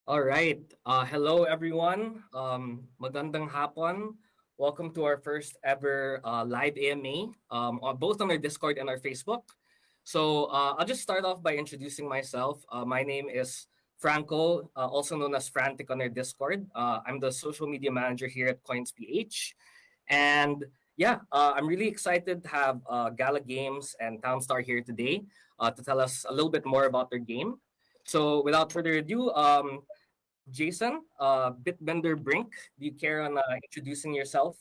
All right. Hello, everyone. Magandang hapon. Welcome to our first ever live AMA, both on our Discord and our Facebook. I'll just start off by introducing myself. My name is Franco, also known as Frantic on our Discord. I'm the social media manager here at coins.ph. And I'm really excited to have Gala Games and Townstar here today to tell us a little bit more about their game. So without further ado, Jason, Bitbender Brink, do you care on introducing yourself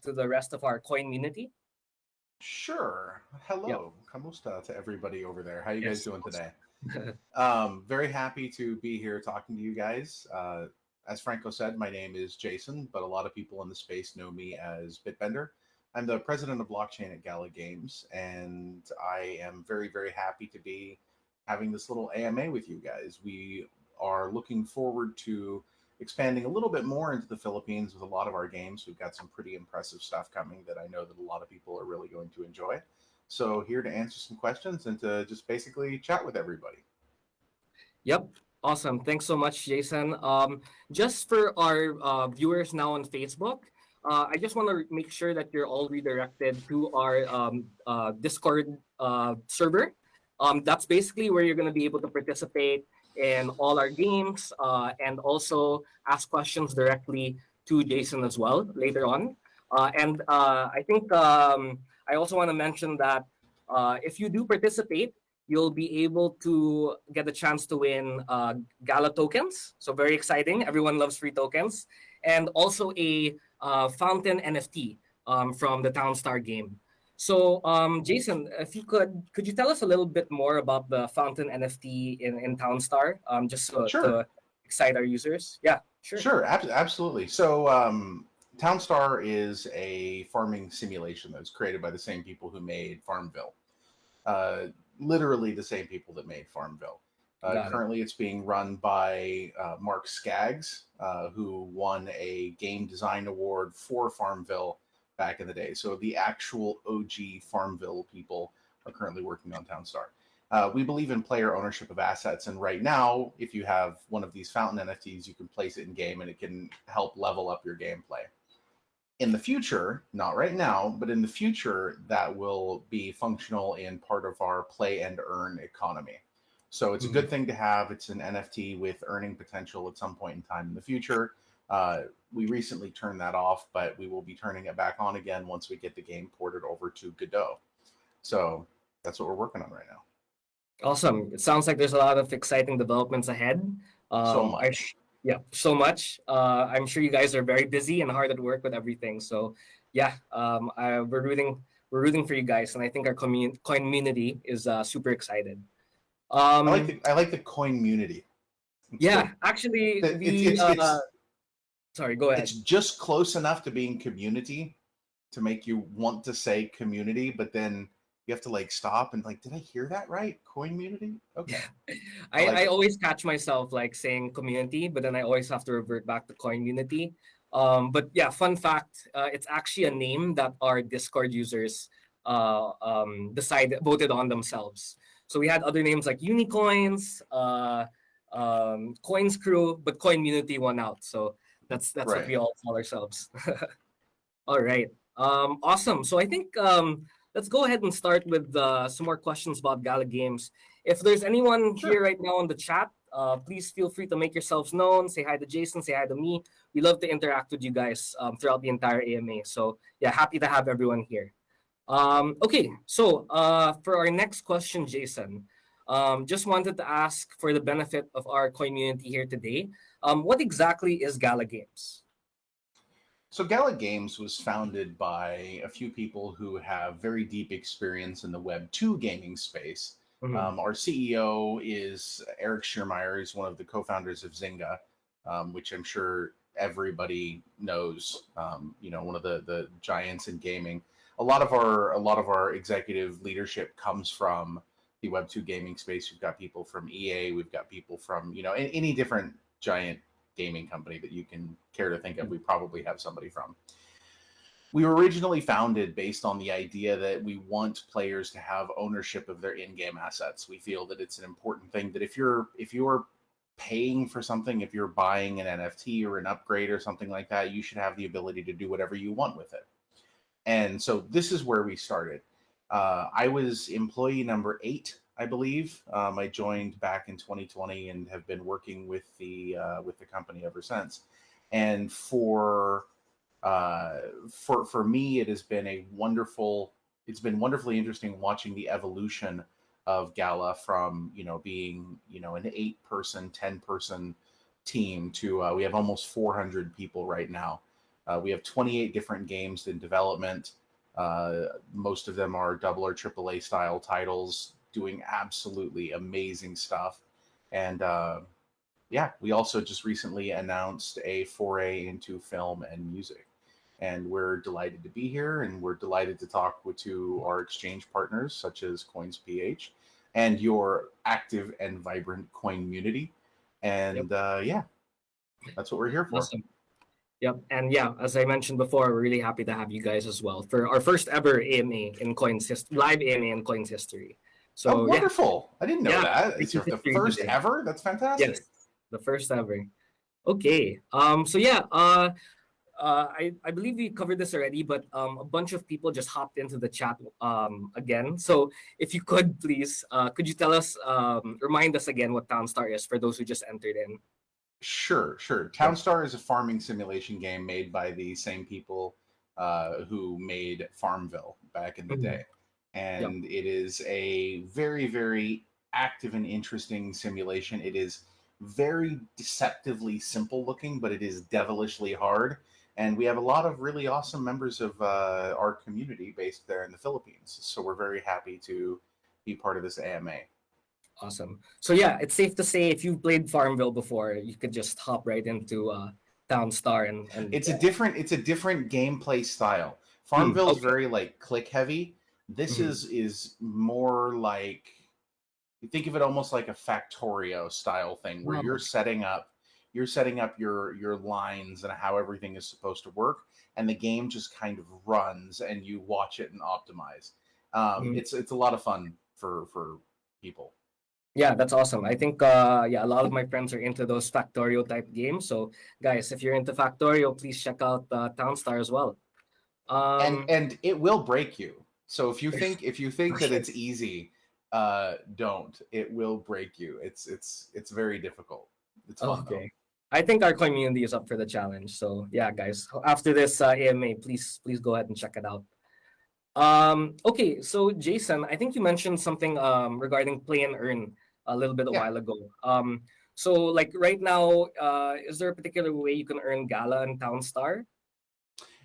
to the rest of our Coinmunity? Sure. Yep. Hello. Kamusta to everybody over there. How you guys Yes. doing today? Very happy to be here talking to you guys. As Franco said, my name is Jason, but a lot of people in the space know me as Bitbender. I'm the president of blockchain at Gala Games, and I am very, very happy to be having this little AMA with you guys. We are looking forward to expanding a little bit more into the Philippines with a lot of our games. We've got some pretty impressive stuff coming that I know that a lot of people are really going to enjoy. So here to answer some questions and to just basically chat with everybody. Yep. Awesome. Thanks so much, Jason. Just for our viewers now on Facebook, I just want to make sure that you're all redirected to our Discord server. That's basically where you're going to be able to participate in all our games and also ask questions directly to Jason as well later on. I think I also want to mention that if you do participate, you'll be able to get a chance to win Gala tokens. So very exciting. Everyone loves free tokens. And also a fountain NFT from the Townstar game. Jason, if you could you tell us a little bit more about the fountain NFT in Townstar, just so Sure, to excite our users? Yeah, sure. sure, absolutely. Townstar is a farming simulation that was created by the same people who made Farmville. Uh, Literally the same people that made Farmville. Got it. Currently, it's being run by Mark Skaggs, who won a game design award for Farmville back in the day. So the actual OG Farmville people are currently working on Townstar. We believe in player ownership of assets, and right now, if you have one of these fountain NFTs, you can place it in game, and it can help level up your gameplay. In the future, not right now, but in the future, that will be functional in part of our play and earn economy. So it's a Mhm. good thing to have. It's an NFT with earning potential at some point in time in the future. We recently turned that off, but we will be turning it back on again once we get the game ported over to Godot. So that's what we're working on right now. Awesome. It sounds like there's a lot of exciting developments ahead. So Um, I much. yeah, so much. I'm sure you guys are very busy and hard at work with everything. So we're rooting for you guys, and I think our community is super excited. Um, I like the Coinmunity. It's yeah, good. actually, It's we it's it's sorry, go it's ahead. just close enough to being community to make you want to say community, but then you have to like stop and like, did I hear that right? Coinmunity? Okay. I like I it. always catch myself like saying community, but then I always have to revert back to Coinmunity. But yeah, fun fact, it's actually a name that our Discord users voted on themselves. So we had other names like Unicoins, Coins Crew, but Coinmunity won out. So that's what Right. we all call ourselves. All right. Awesome. So I think let's go ahead and start with some more questions about Gala Games. If there's anyone here Sure. right now on the chat, please feel free to make yourselves known. Say hi to Jason. Say hi to me. We love to interact with you guys throughout the entire AMA. So yeah, happy to have everyone here. Okay. For our next question, Jason, just wanted to ask for the benefit of our community here today. What exactly is Gala Games? So Gala Games was founded by a few people who have very deep experience in the Web 2 gaming space. Mhm. Our CEO is Eric Schiermeyer. He's one of the co-founders of Zynga, which I'm sure everybody knows. One of the giants in gaming. A lot of our executive leadership comes from the Web 2 gaming space. We've got people from EA. We've got people from any different giant gaming company that you can care to think of. We probably have somebody from. We were originally founded based on the idea that we want players to have ownership of their in-game assets. We feel that it's an important thing that if you're paying for something, if you're buying an NFT or an upgrade or something like that, you should have the ability to do whatever you want with it. And so this is where we started. I was employee number 8, I believe. I joined back in 2020 and have been working with the company ever since. And for me, it has been it's been wonderfully interesting watching the evolution of Gala from being an 8-person, 10-person team to we have almost 400 people right now. We have 28 different games in development. Most of them are double or triple A style titles, doing absolutely amazing stuff. And yeah, we also just recently announced a foray into film and music. And we're delighted to be here, and we're delighted to talk to our exchange partners, such as coins.ph, and your active and vibrant Coinmunity. Yep. And yeah, that's what we're here for. Awesome. Yep. And yeah, as I mentioned before, we're really happy to have you guys as well for our first ever AMA in live AMA in Coins history. Oh, So yeah, wonderful. I didn't know yeah, that. It's making the history first today. ever? That's fantastic. Yes, the first ever. Okay. So yeah, I believe we covered this already, but a bunch of people just hopped into the chat again. So if you could please, could you tell us, remind us again what Townstar is for those who just entered in? Sure. Yep. Townstar is a farming simulation game made by the same people who made Farmville back in the Mhm. day. Yep. And it is a very, very active and interesting simulation. It is very deceptively simple looking, but it is devilishly hard. And we have a lot of really awesome members of our community based there in the Philippines. So we're very happy to be part of this AMA. Awesome. So yeah, it's safe to say if you've played Farmville before, you could just hop right into Townstar and It's a different gameplay style. Farmville is okay. very like click heavy. This Mhm. is more like, you think of it almost like a Factorio style thing where Wow. you're setting up your lines and how everything is supposed to work, and the game just kind of runs and you watch it and optimize. Mhm. It's a lot of fun for people. Yeah, that's awesome. I think yeah, a lot of my friends are into those Factorio type games. So guys, if you're into Factorio, please check out Townstar as well. Um, And it will break you. So if you think that okay. it's easy, don't. It will break you. It's very difficult. It's fun though. Okay. I think our community is up for the challenge. So yeah, guys, after this AMA, please go ahead and check it out. Okay, so Jason, I think you mentioned something regarding play and earn a little bit a Yeah. while ago. So like right now, is there a particular way you can earn Gala and Townstar?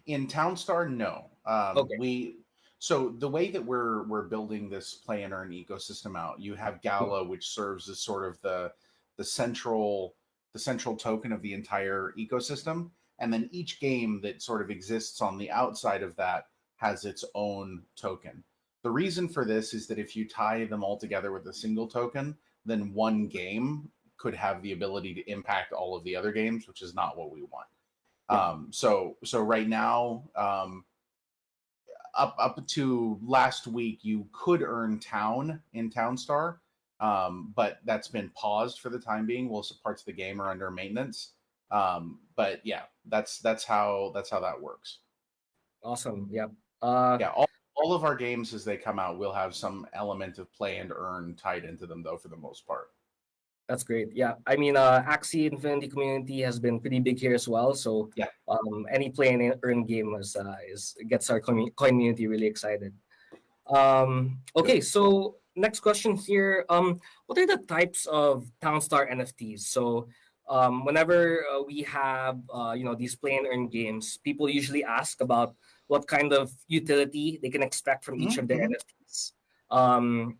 In Townstar, no. Okay. We So the way that we're building this play and earn ecosystem out, you have Gala, which serves as sort of the central the central token of the entire ecosystem, and then each game that sort of exists on the outside of that has its own token. The reason for this is that if you tie them all together with a single token, then one game could have the ability to impact all of the other games, which is not what we want. Yeah. So right now, up to last week, you could earn town in Townstar, but that's been paused for the time being. Well, some parts of the game are under maintenance. But yeah, that's how that works. Awesome. Yeah. Uh, Yeah, all of our games as they come out will have some element of play and earn tied into them, though, for the most part. that's great. Yeah. I mean, Axie Infinity community has been pretty big here as well. So Yeah. any play and earn game is gets our community really excited. Good. Okay, so next question here. What are the types of Townstar NFTs? So, whenever we have these play and earn games, people usually ask about what kind of utility they can expect from each of their Mm-hmm. NFTs.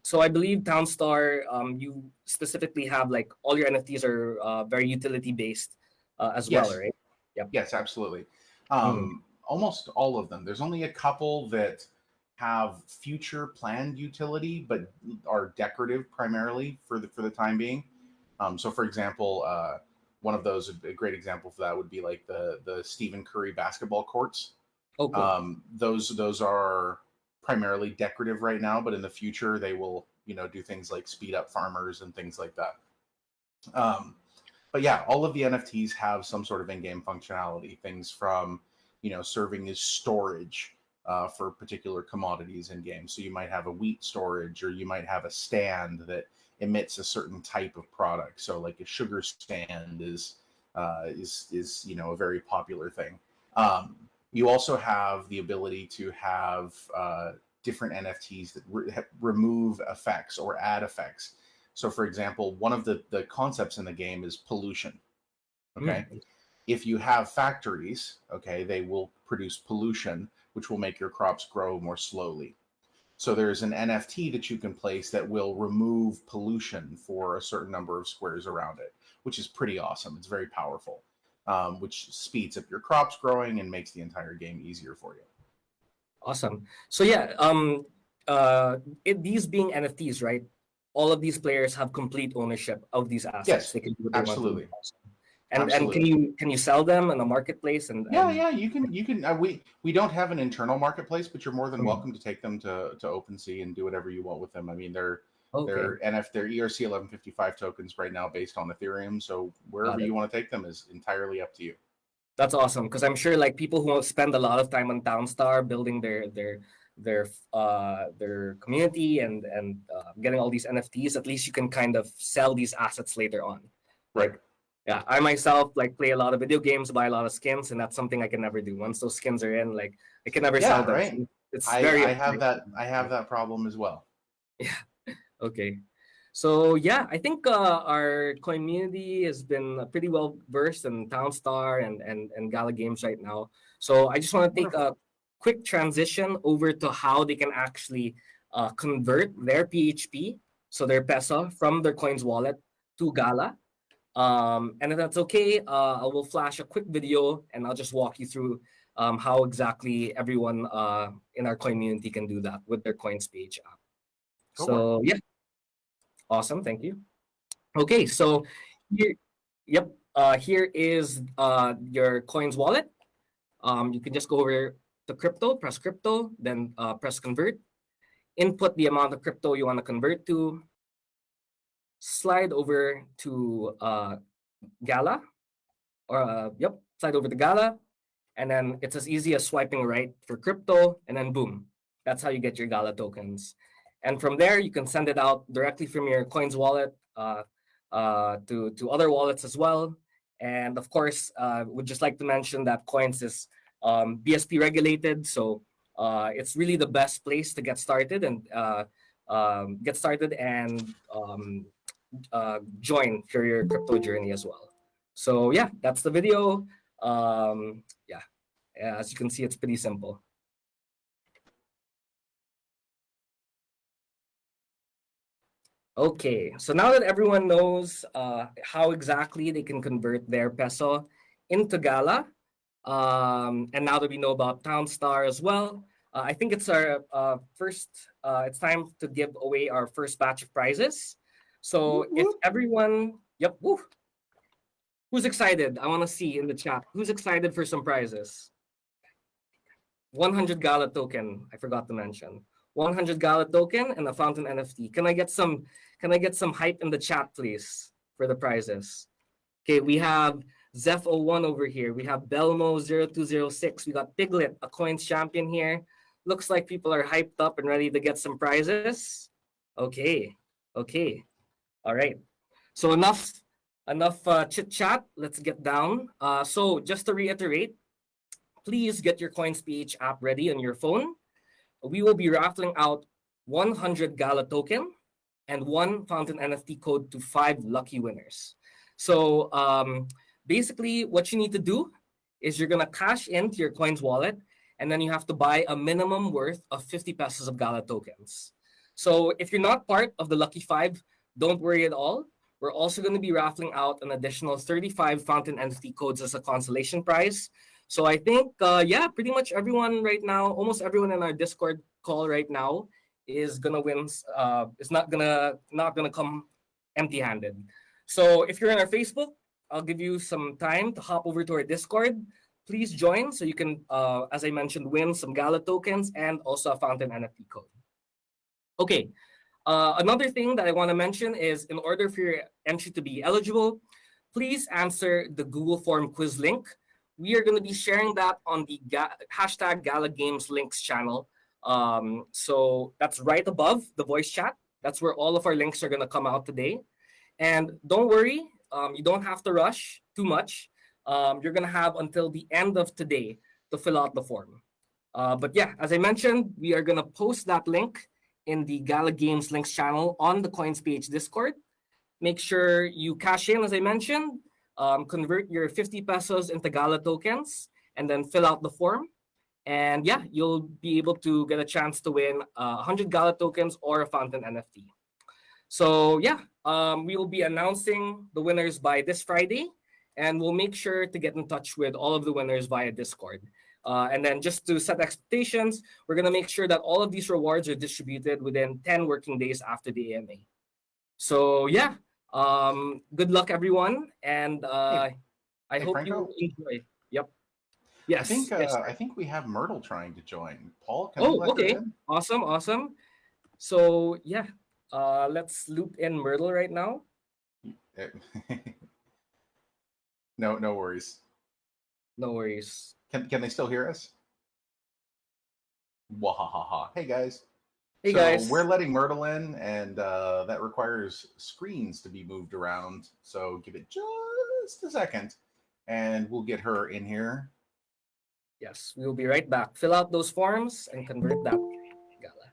So I believe Townstar, you specifically have like all your NFTs are very utility based as well, Yes. right? Yep. Yes, absolutely. Mhm. Almost all of them. There's only a couple that have future planned utility, but are decorative primarily for the time being. So, for example, one of those, a great example for that would be like the Stephen Curry basketball courts. Oh, cool. Those are primarily decorative right now, but in the future they will do things like speed up farmers and things like that. Um, But yeah, all of the NFTs have some sort of in-game functionality. Things from, serving as storage for particular commodities in games. So you might have a wheat storage, or you might have a stand that emits a certain type of product. So like a sugar stand is a very popular thing. You also have the ability to have different NFTs that remove effects or add effects. So, for example, one of the concepts in the game is pollution. Okay. If you have factories, okay, they will produce pollution, which will make your crops grow more slowly. So there's an NFT that you can place that will remove pollution for a certain number of squares around it, which is pretty awesome. It's very powerful, which speeds up your crops growing and makes the entire game easier for you. Awesome. So yeah, these being NFTs, right? All of these players have complete ownership of these assets. Yes, They can do what they want to absolutely. do. And can you sell them in a marketplace? Yeah, you can we don't have an internal marketplace, but you're more than welcome to take them to OpenSea and do whatever you want with them. I mean, they're ERC 1155 tokens right now based on Ethereum, so wherever you want to take them is entirely up to you. That's awesome, because I'm sure like people who spend a lot of time on Townstar building their community and getting all these NFTs, at least you can kind of sell these assets later on. Right. Like, yeah, I myself like play a lot of video games, buy a lot of skins, and that's something I can never do. Once those skins are in, like I can never sell them. Right. It's I have that problem as well. Yeah. Okay. So yeah, I think our community has been pretty well versed in Townstar and Gala Games right now. So I just want to take a quick transition over to how they can actually convert their PHP, so their peso, from their coins wallet to Gala. And if that's okay, I will flash a quick video and I'll just walk you through how exactly everyone in our community can do that with their coins.ph app. So yeah, awesome, thank you. Okay, so here, here is your coins wallet. You can just go over to crypto, press crypto, then press convert. Input the amount of crypto you want to convert to. Slide over to Gala, or slide over to Gala, and then it's as easy as swiping right for crypto, and then boom, that's how you get your Gala tokens. And from there, you can send it out directly from your coins wallet to other wallets as well. And of course, would just like to mention that Coins is BSP regulated, so it's really the best place to get started and join for your crypto journey as well. So yeah, that's the video. As you can see, it's pretty simple. Okay, so now that everyone knows how exactly they can convert their peso into Gala, and now that we know about Townstar as well, I think it's our it's time to give away our first batch of prizes. So if everyone, who's excited? I want to see in the chat. Who's excited for some prizes? 100 Gala token. I forgot to mention 100 Gala token and a fountain NFT. Can I get some hype in the chat, please, for the prizes? Okay, we have Zeph01 over here. We have Belmo0206. We got Piglet, a coins champion here. Looks like people are hyped up and ready to get some prizes. Okay. All right. So enough chit chat. Let's get down. So just to reiterate, please get your coins.ph app ready on your phone. We will be raffling out 100 Gala token and 1 fountain NFT code to 5 lucky winners. So basically, what you need to do is you're gonna cash into your coins wallet, and then you have to buy a minimum worth of 50 pesos of Gala tokens. So if you're not part of the lucky 5, don't worry at all. We're also going to be raffling out an additional 35 fountain NFT codes as a consolation prize. So I think, pretty much everyone right now, almost everyone in our Discord call right now is gonna win. Is not gonna come empty-handed. So if you're in our Facebook, I'll give you some time to hop over to our Discord. Please join so you can, as I mentioned, win some Gala tokens and also a fountain NFT code. Okay. Another thing that I want to mention is, in order for your entry to be eligible, please answer the Google Form quiz link. We are going to be sharing that on the hashtag Gala Games Links channel. So that's right above the voice chat. That's where all of our links are going to come out today. And don't worry, you don't have to rush too much. You're going to have until the end of today to fill out the form. But yeah, as I mentioned, we are going to post that link in the Gala Games Links channel on the coins.ph Discord. Make sure you cash in, as I mentioned, convert your 50 pesos into Gala tokens, and then fill out the form. And yeah, you'll be able to get a chance to win 100 Gala tokens or a Fountain NFT. So yeah, we will be announcing the winners by this Friday, and we'll make sure to get in touch with all of the winners via Discord. And then just to set expectations, we're going to make sure that all of these rewards are distributed within 10 working days after the AMA. So yeah, good luck everyone, and I hope Franco? you enjoy. Yep. I Yes. think Yes. I think we have Myrtle trying to join. Paul, can we Oh, let her okay. in? Awesome. So yeah, let's loop in Myrtle right now. No worries. No worries. Can they still hear us? Wahahaha. Hey guys. Hey So guys. we're letting Myrtle in, and that requires screens to be moved around. So give it just a second, and we'll get her in here. Yes, we will be right back. Fill out those forms and convert that. Gala.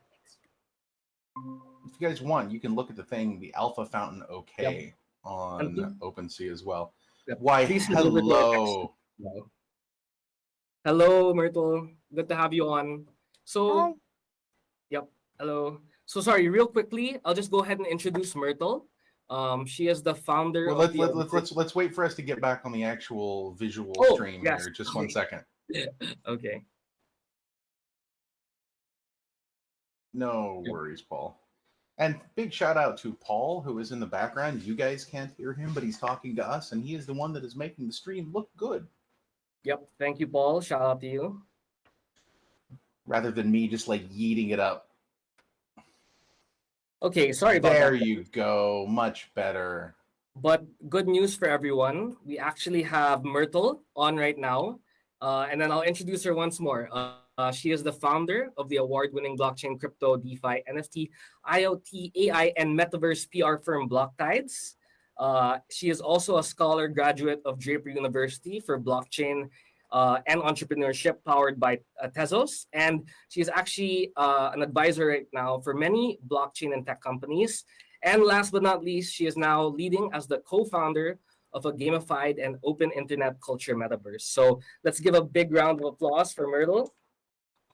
If you guys want, you can look at the thing, the Alpha Fountain OK, Yep. on OpenSea as well. Yep. Why, Please head over to our next. hello. Hello, Myrtle. Good to have you on. So, Hi. yep. Hello. So sorry, real quickly, I'll just go ahead and introduce Myrtle. She is the founder Well, of the. let's wait for us to get back on the actual visual stream yes. here. Just 1 second. Okay. No worries, Paul. And big shout out to Paul, who is in the background. You guys can't hear him, but he's talking to us, and he is the one that is making the stream look good. Yep. Thank you, Paul. Shout out to you. Rather than me just like yeeting it up. Okay, sorry about there that. There you go. Much better. But good news for everyone. We actually have Myrtle on right now. And then I'll introduce her once more. She is the founder of the award-winning blockchain, crypto, DeFi, NFT, IoT, AI, and metaverse PR firm Blocktides. She is also a scholar graduate of Draper University for blockchain and entrepreneurship powered by Tezos. And she is actually an advisor right now for many blockchain and tech companies. And last but not least, she is now leading as the co-founder of a gamified and open internet culture metaverse. So let's give a big round of applause for Myrtle.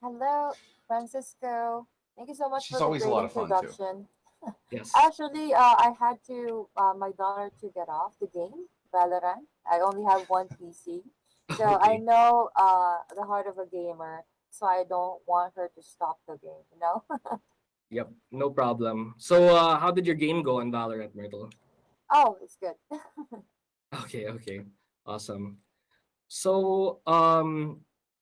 Hello, Francisco. Thank you so much She's for the always a great lot of fun, introduction. Yes. Actually, I had to my daughter to get off the game, Valorant. I only have one PC, so I Okay. know the heart of a gamer. So I don't want her to stop the game. You know. Yep, no problem. So how did your game go on Valorant, Myrtle? Oh, it's good. Okay. Awesome. So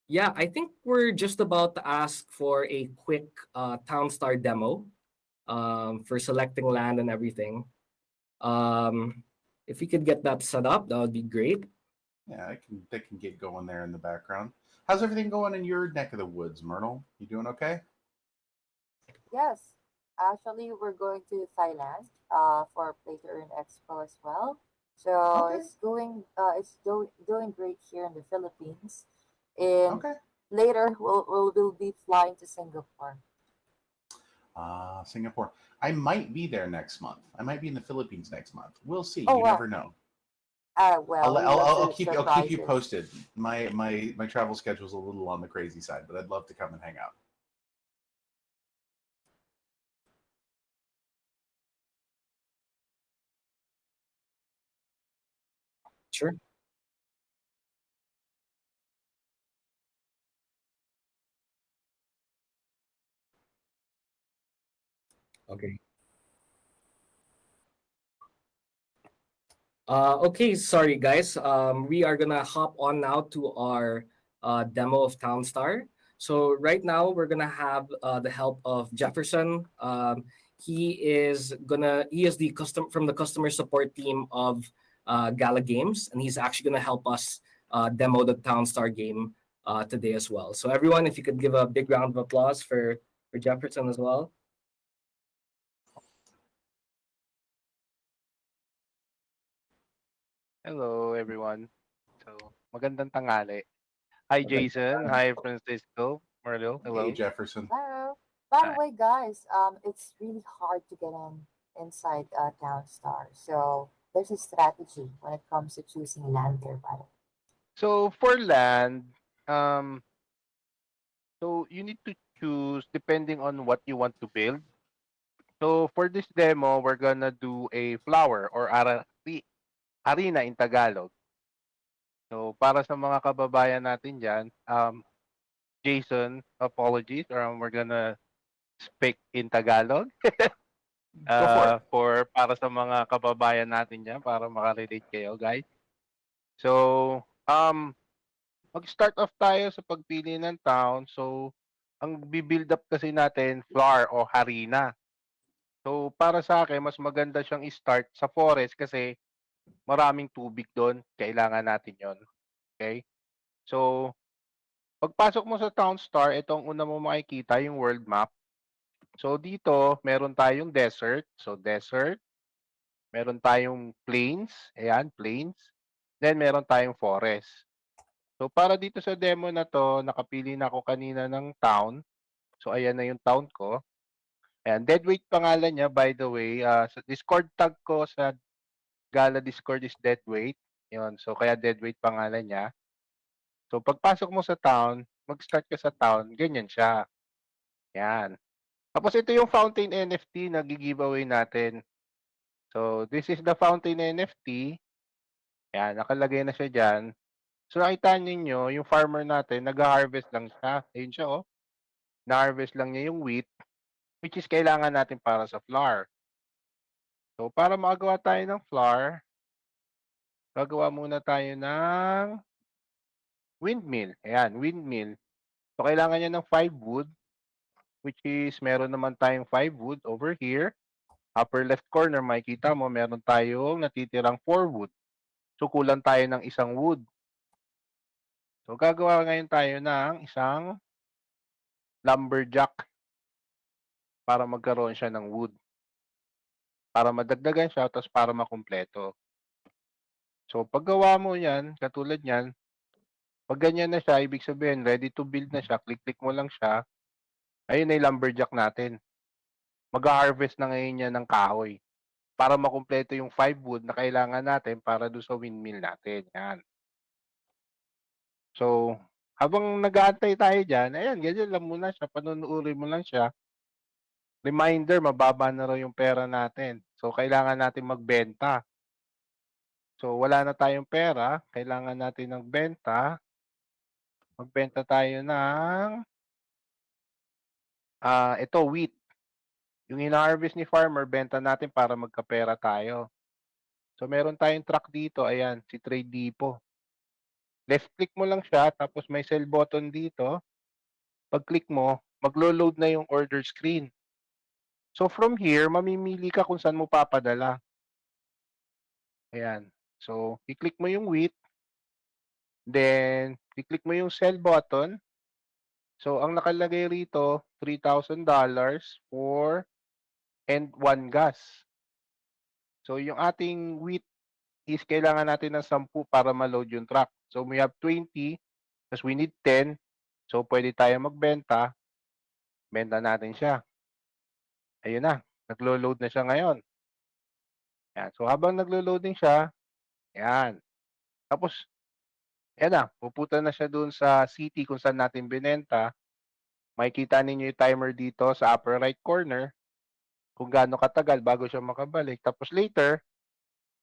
yeah, I think we're just about to ask for a quick Townstar demo for selecting land and everything. If we could get that set up, that would be great. Yeah, they can get going there in the background. How's everything going in your neck of the woods, Myrtle? You doing okay? Yes, actually, we're going to Thailand for Play to Earn Expo as well. So Okay. it's doing great here in the Philippines, and Okay. later we'll be flying to Singapore. Singapore. I might be there next month. I might be in the Philippines next month. We'll see. Oh You wow. never know. Well, we love I'll keep you surprises. posted. My travel schedule's a little on the crazy side, but I'd love to come and hang out. Sure. Okay. Okay, sorry guys. We are gonna hop on now to our demo of Townstar. So right now we're gonna have the help of Jefferson. He is the customer support team of Gala Games, and he's actually going to help us demo the Town Star game today as well. So everyone, if you could give a big round of applause for Jefferson as well. Hello, everyone. So, magandang tanghali. Hi, Jason. Hi, Francisco. Myrtle. Hey, Hello. Jefferson. Hello. By the Hi. way, guys, it's really hard to get inside Downstar. So there's a strategy when it comes to choosing land there, by the way. So, for land, um, so you need to choose depending on what you want to build. So, for this demo, we're gonna do a flower or arena in Tagalog. So, para sa mga kababayan natin dyan, Jason, apologies, or we're gonna speak in Tagalog. Go for it. For para sa mga kababayan natin diyan para maka-relate kayo, guys. So, mag-start off tayo sa pagpili ng town. So, ang bi-build up kasi natin floor o harina. So, para sa akin mas maganda siyang i-start sa forest kasi maraming tubig doon. Kailangan natin 'yon. Okay? So, pagpasok mo sa Town Star, ito ang una mo makikita, yung world map. So, dito meron tayong desert. So, desert. Meron tayong plains, ayan, plains. Then meron tayong forest. So para dito sa demo na 'to, nakapili na ako kanina ng town. So ayan na yung town ko. Ayan, Deadweight pangalan niya by the way. Sa Discord tag ko sa Gala Discord is Deadweight. Yun, so kaya Deadweight pangalan niya. So pagpasok mo sa town, mag-start ka sa town, ganyan siya. Yan. Tapos ito yung fountain NFT na gi-giveaway natin. So this is the fountain NFT. Yan, nakalagay na siya diyan. So nakita ninyo, yung farmer natin, nag-harvest lang siya. Ayun siya, oh. Na-harvest lang niya yung wheat, which is kailangan natin para sa flour. So para makagawa tayo ng flour, gagawa muna tayo ng windmill. Ayan, windmill. So kailangan niya ng 5 wood, which is meron naman tayong 5 wood over here. Upper left corner, makikita mo, meron tayong natitirang 4 wood. So kulang tayo ng isang wood. So gagawa ngayon tayo ng isang lumberjack para magkaroon siya ng wood. Para madagdagan siya, tapos para makumpleto. So, paggawa mo yan, katulad yan, pag ganyan na siya, ibig sabihin, ready to build na siya, click-click mo lang siya, ayun na yung lumberjack natin. Mag-harvest na ngayon yan ng kahoy para makumpleto yung 5 wood na kailangan natin para do sa windmill natin. Yan. So, habang nag-aantay tayo dyan, ayan, ganyan lang muna siya, panunuuri mo lang siya. Reminder, mababa na raw yung pera natin. So, kailangan natin magbenta. So, wala na tayong pera, kailangan natin ng benta. Magbenta tayo ng, ito, wheat. Yung ina-harvest ni farmer, benta natin para magkapera tayo. So, meron tayong truck dito, ayan, si Trade Depot. Left click mo lang siya, tapos may sell button dito. Pag click mo, maglo-load na yung order screen. So, from here, mamimili ka kung saan mo papadala. Ayan. So, i-click mo yung wheat. Then, i-click mo yung sell button. So, ang nakalagay rito, $3,000 for and 1 gas. So, yung ating wheat is kailangan natin ng 10 para ma-load yung truck. So, we have 20, because we need 10. So, pwede tayo magbenta. Benta natin siya. Ayun na. Naglo-load na siya ngayon. Yan. So, habang naglo-loading siya, yan. Tapos, yan na. Pupunta na siya dun sa city kung saan natin binenta. Makikita ninyo yung timer dito sa upper right corner kung gaano katagal bago siya makabalik. Tapos later,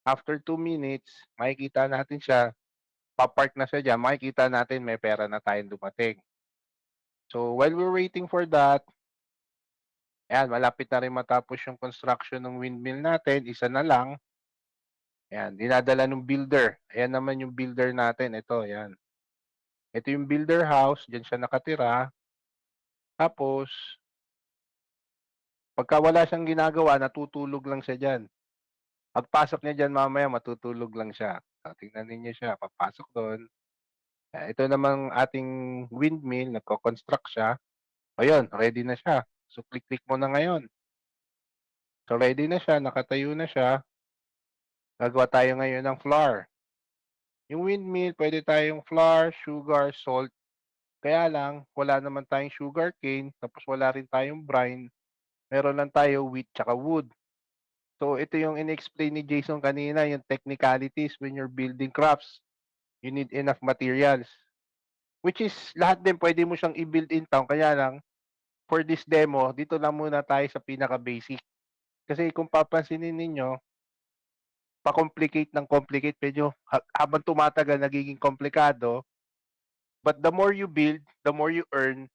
after 2 minutes, makikita natin siya, papark na siya dyan, makikita natin may pera na tayong dumating. So, while we're waiting for that, ayan, malapit na rin matapos yung construction ng windmill natin, isa na lang. Ayan, dinadala ng builder. Ayan naman yung builder natin, ito, ayan. Ito yung builder house, dyan siya nakatira. Tapos, pagka wala siyang ginagawa, natutulog lang siya dyan. Pagpasok niya diyan mamaya matutulog lang siya. Tingnan ninyo siya, papasok do'n. Ito namang ating windmill, nagko-construct siya. Ayun, ready na siya. So, click-click mo na ngayon. So, ready na siya, nakatayo na siya. Gagawa tayo ngayon ng flour. Yung windmill, pwede tayong flour, sugar, salt. Kaya lang, wala naman tayong sugar cane, tapos wala rin tayong brine. Meron lang tayo wheat tsaka wood. So, ito yung in-explain ni Jason kanina, yung technicalities when you're building crafts. You need enough materials. Which is, lahat din pwede mo siyang i-build in town. Kaya lang, for this demo, dito lang muna tayo sa pinaka-basic. Kasi kung papansinin ninyo, pa-complicate ng complicate, medyo habang tumatagal, nagiging komplikado. But the more you build, the more you earn.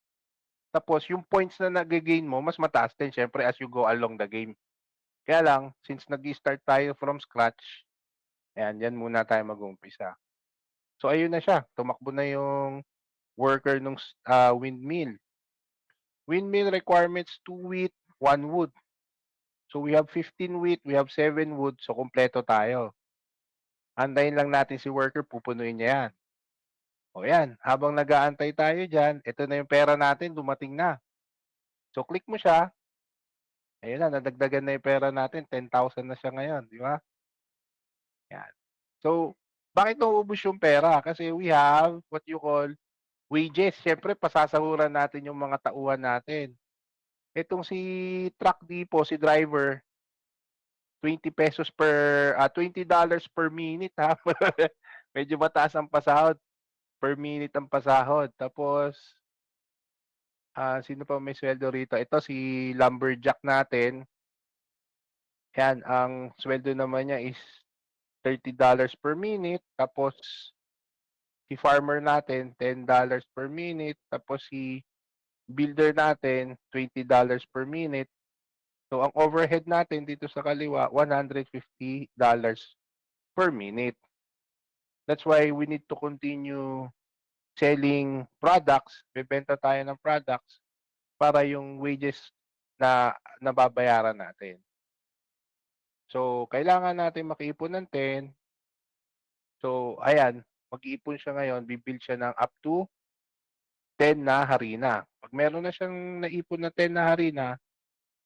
Tapos, yung points na nag-gain mo, mas mataas din, syempre, as you go along the game. Kaya lang, since nag-start tayo from scratch, ayan, yan muna tayo mag-umpisa. So, ayun na siya. Tumakbo na yung worker ng windmill. Windmill requirements 2 wheat, 1 wood. So, we have 15 wheat, we have 7 wood. So, kompleto tayo. Antayin lang natin si worker, pupunuin niya yan. O yan, habang nag-aantay tayo dyan, ito na yung pera natin, dumating na. So, click mo siya. Ayun na, nadagdagan na yung pera natin. 10,000 na siya ngayon, di ba? Yan. So, bakit nauubos yung pera? Kasi we have what you call wages. Siyempre, pasasahuran natin yung mga tauhan natin. Itong si truck depot, si driver, 20 pesos per, $20 per minute ha. Medyo mataas ang pasahod. Per minute ang pasahod. Tapos, sino pa may sweldo rito? Ito si lumberjack natin. Yan, ang sweldo naman niya is $30 per minute. Tapos, si farmer natin, $10 per minute. Tapos, si builder natin, $20 per minute. So, ang overhead natin dito sa kaliwa, $150 per minute. That's why we need to continue selling products. Bebenta tayo ng products para yung wages na nababayaran natin. So, kailangan natin makiipon ng 10. So, ayan, mag-iipon siya ngayon, bibuild siya ng up to 10 na harina. Pag meron na siyang naipon na 10 na harina,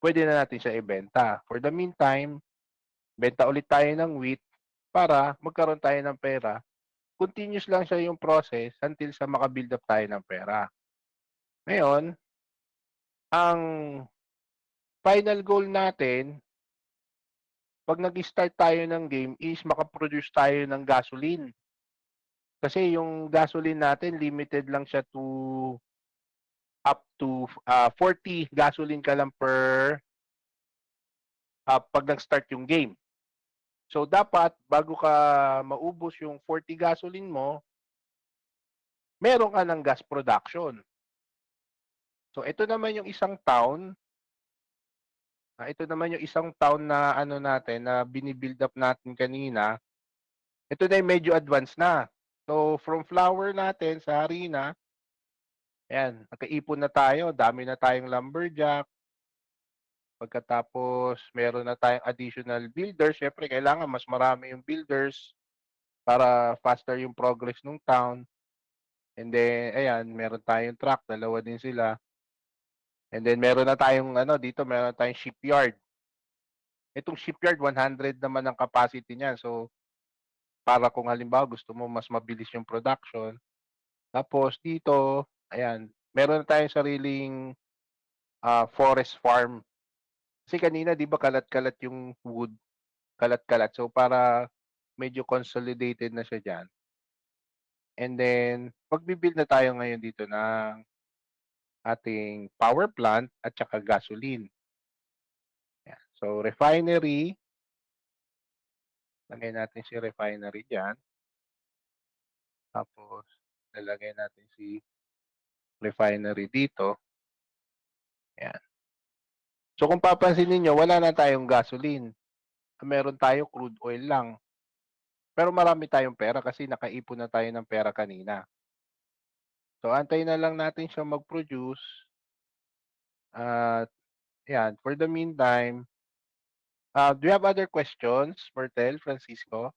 pwede na natin siya ibenta. For the meantime, benta ulit tayo ng wheat para magkaroon tayo ng pera. Continuous lang siya yung process until sa makabuild up tayo ng pera. Ngayon, ang final goal natin, pag nag-start tayo ng game is makaproduce tayo ng gasoline. Kasi yung gasoline natin, limited lang siya to up to 40 gasoline ka lang per pag nag-start yung game. So, dapat, bago ka maubos yung 40 gasoline mo, meron ka ng gas production. So, ito naman yung isang town. Ito naman yung isang town na ano natin, na binibuild up natin kanina. Ito na yung medyo advanced na. So, from flour natin sa harina, ayan, nakaipon na tayo. Dami na tayong lumberjack. Pagkatapos, meron na tayong additional builders. Siyempre, kailangan mas marami yung builders para faster yung progress ng town. And then, ayan, meron tayong truck. Dalawa din sila. And then, meron na tayong, dito, meron na tayong shipyard. Itong shipyard, 100 naman ang capacity niya. So, para kung halimbawa gusto mo mas mabilis yung production. Tapos, dito, ayan, meron na tayong sariling forest farm. Kasi kanina, di ba, kalat-kalat yung wood, kalat-kalat. So, para medyo consolidated na siya dyan. And then, magbibuild na tayo ngayon dito ng ating power plant at saka gasoline. Ayan. So, refinery. Lagay natin si refinery dyan. Tapos, lalagay natin si refinery dito. Ayan. So, kung papansin niyo wala na tayong gasoline. Meron tayo crude oil lang. Pero marami tayong pera kasi nakaipon na tayo ng pera kanina. So, antayin na lang natin siya mag-produce. At, yan, for the meantime, Do you have other questions, Myrtle, Francisco?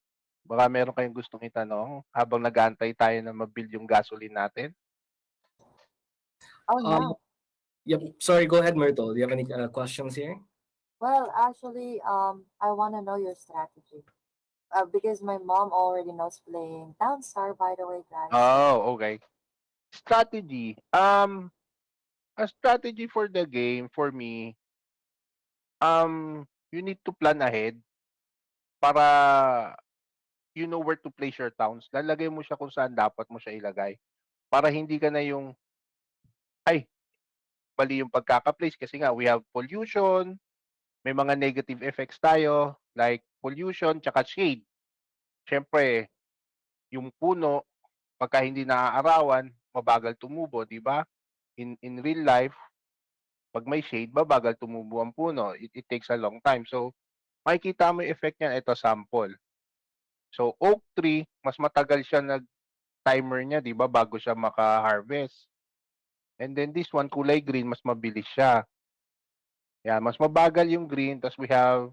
Baka meron kayong gustong itanong habang nag-aantay tayo na mabuild yung gasoline natin. Oh, Um, yeah. yep. Sorry, go ahead, Myrtle. Do you have any questions here? Well, actually, I want to know your strategy. Because my mom already knows playing Downstar, by the way, guys. Oh, okay. Strategy. A strategy for the game for me, you need to plan ahead para you know where to place your towns. Lalagay mo siya kung saan dapat mo siya ilagay para hindi ka na yung ay mali yung pagkaka-place kasi nga we have pollution, may mga negative effects tayo like pollution tsaka shade. Siyempre, yung puno pagka hindi naaarawan, mabagal tumubo, di ba? In real life, pag may shade, mabagal tumubo ang puno. It takes a long time. So, makikita mo yung effect niyan. Ito, sample. So, oak tree, mas matagal siya nag-timer niya, di ba, bago siya maka-harvest. And then this one, kulay green, mas mabilis siya. Yan, mas mabagal yung green. Tapos we have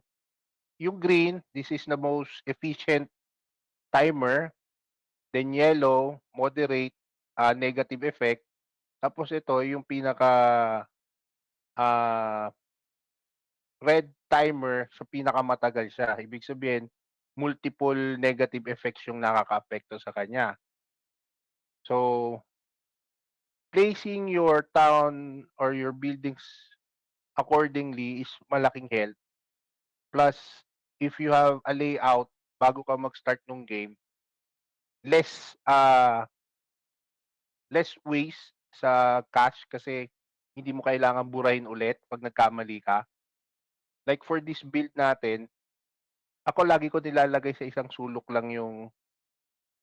yung green, this is the most efficient timer. Then yellow, moderate, negative effect. Tapos ito, yung pinaka ah, red timer, so pinakamatagal siya. Ibig sabihin, multiple negative effects yung nakaka-apekto sa kanya. So, placing your town or your buildings accordingly is malaking help. Plus, if you have a layout bago ka mag-start ng game, less less waste sa cash kasi hindi mo kailangan burahin ulit pag nagkamali ka. Like for this build natin, ako lagi ko nilalagay sa isang sulok lang yung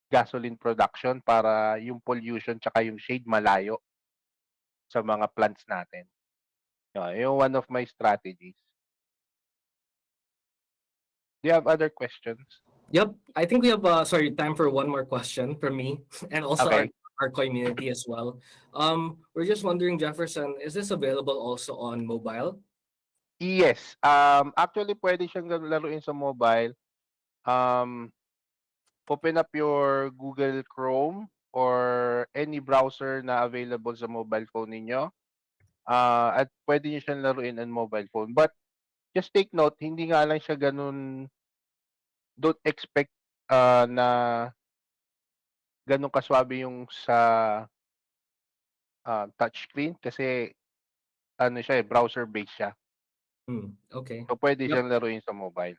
gasoline production para yung pollution tsaka yung shade malayo sa mga plants natin. Yung one of my strategies. Do you have other questions? Yep. I think we have sorry, time for one more question from me and also Okay. our community as well. We're just wondering, Jefferson, is this available also on mobile? Yes. Actually, pwede siyang laruin sa mobile. Um, Open up your Google Chrome or any browser na available sa mobile phone ninyo. At pwede nyo siyang laruin on mobile phone. But just take note, hindi nga lang siya ganun, don't expect na ganun kaswabe yung sa touchscreen kasi ano siya browser based siya. Okay. So pwede Yep. siyang laruin sa mobile.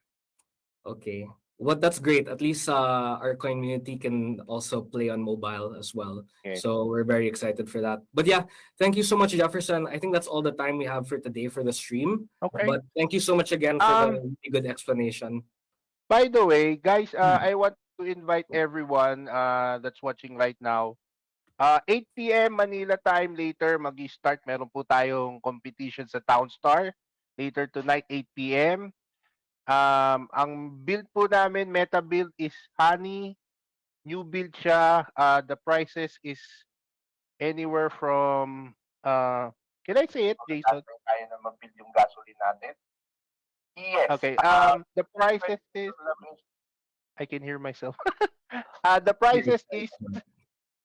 Okay. Well, that's great. At least our community can also play on mobile as well. Yes. So we're very excited for that. But yeah, thank you so much, Jefferson. I think that's all the time we have for today for the stream. Okay. But thank you so much again for the really good explanation. By the way, guys, I want to invite everyone that's watching right now. 8 p.m. Manila time later, mag-start. Meron po tayong competition sa Townstar. Later tonight, 8 p.m. Ang build po namin, meta build is Honey. New build siya. The prices is anywhere from, can I say it, Jason? Kaya na mag-build yung gasoline natin? Yes. Okay. The prices is, I can hear myself. The prices is,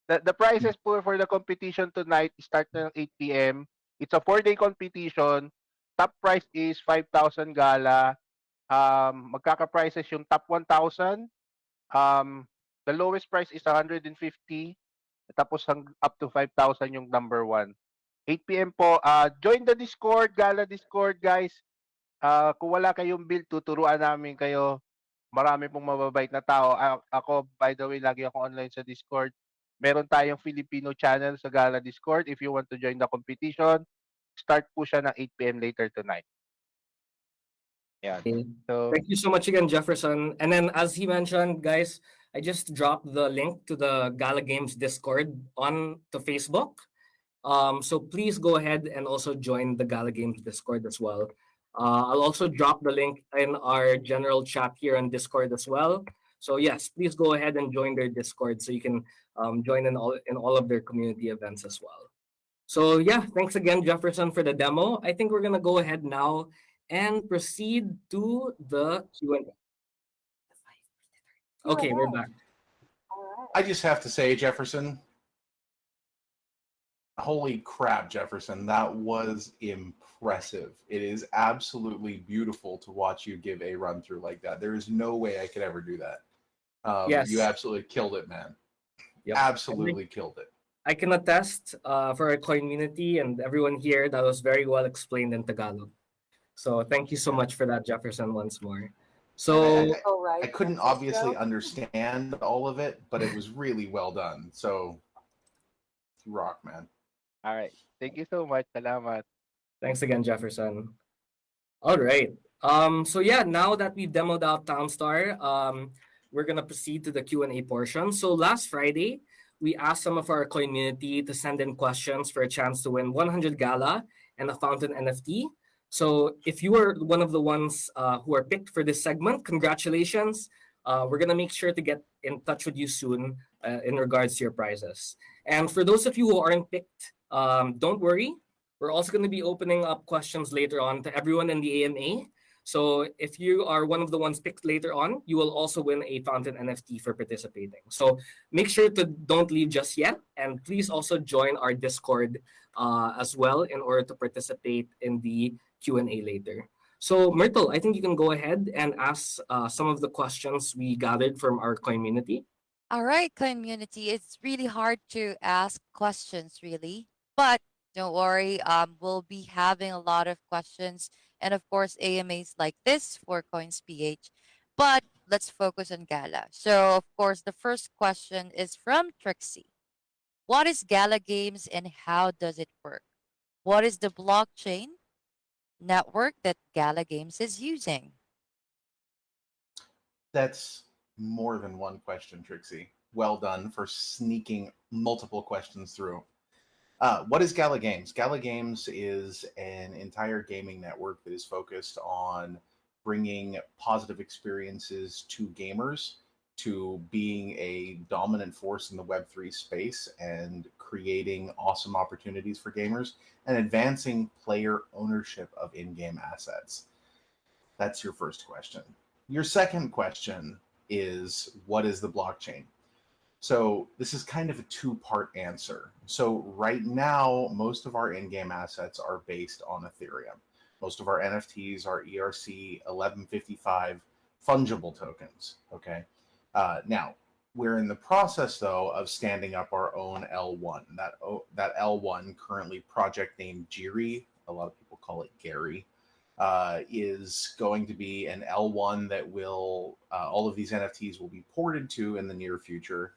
the prices for the competition tonight start ng 8 p.m. It's a 4-day competition. Top price is 5,000 Gala. Magkaka-prices yung top 1,000. The lowest price is 150. Tapos up to 5,000 yung number 1. 8 p.m. po. Join the Discord, Gala Discord, guys. Kung wala kayong build, tuturuan namin kayo. Marami pong mababait na tao. Ako, by the way, lagi ako online sa Discord. Meron tayong Filipino channel sa Gala Discord. If you want to join the competition, start po siya ng 8 p.m. later tonight. Yeah. So, thank you so much again, Jefferson. And then, as he mentioned, guys, I just dropped the link to the Gala Games Discord on to Facebook. So please go ahead and also join the Gala Games Discord as well. I'll also drop the link in our general chat here on Discord as well. So yes, please go ahead and join their Discord so you can join in all of their community events as well. So yeah, thanks again, Jefferson, for the demo. I think we're gonna go ahead now and proceed to the Q&A. Okay, we're Q&A. back. All I right. just have to say, Jefferson, holy crap, Jefferson, that was impressive. It is absolutely beautiful to watch you give a run through like that. There is no way I could ever do that. You Yes. absolutely killed it, man. Yep. Absolutely killed it. I can attest for our Coinmunity and everyone here that was very well explained in Tagalog. So thank you so much for that, Jefferson, once more. And So All I right, couldn't obviously Francisco. understand all of it, but it was really well done. So, you rock, man. All right. Thank you so much. Salamat. thanks again, Jefferson. All right. So yeah, now that we've demoed out Townstar, we're gonna proceed to the Q&A portion. So last Friday, we asked some of our community to send in questions for a chance to win 100 Gala and a Fountain NFT. So if you are one of the ones who are picked for this segment, congratulations. We're gonna make sure to get in touch with you soon in regards to your prizes. And for those of you who aren't picked, don't worry. We're also going to be opening up questions later on to everyone in the AMA. So if you are one of the ones picked later on, you will also win a Fountain NFT for participating. So make sure to don't leave just yet, and please also join our Discord as well in order to participate in the Q&A later. So Myrtle, I think you can go ahead and ask some of the questions we gathered from our community. All right, community. It's really hard to ask questions, really, but don't worry. We'll be having a lot of questions, and of course, AMAs like this for coins.ph. But let's focus on Gala. So, of course, the first question is from Trixie. What is Gala Games and how does it work? What is the blockchain network that Gala Games is using? That's more than one question, Trixie. Well done for sneaking multiple questions through. What is Gala Games? Gala Games is an entire gaming network that is focused on bringing positive experiences to gamers, to being a dominant force in the Web3 space and creating awesome opportunities for gamers and advancing player ownership of in game assets. That's your first question. Your second question is what is the blockchain? So this is kind of a two-part answer. So right now, most of our in-game assets are based on Ethereum. Most of our NFTs are ERC 1155 fungible tokens. Okay. Now we're in the process though of standing up our own L1. That L1 currently project named Jiri. A lot of people call it Gary. Is going to be an L1 that will all of these NFTs will be ported to in the near future,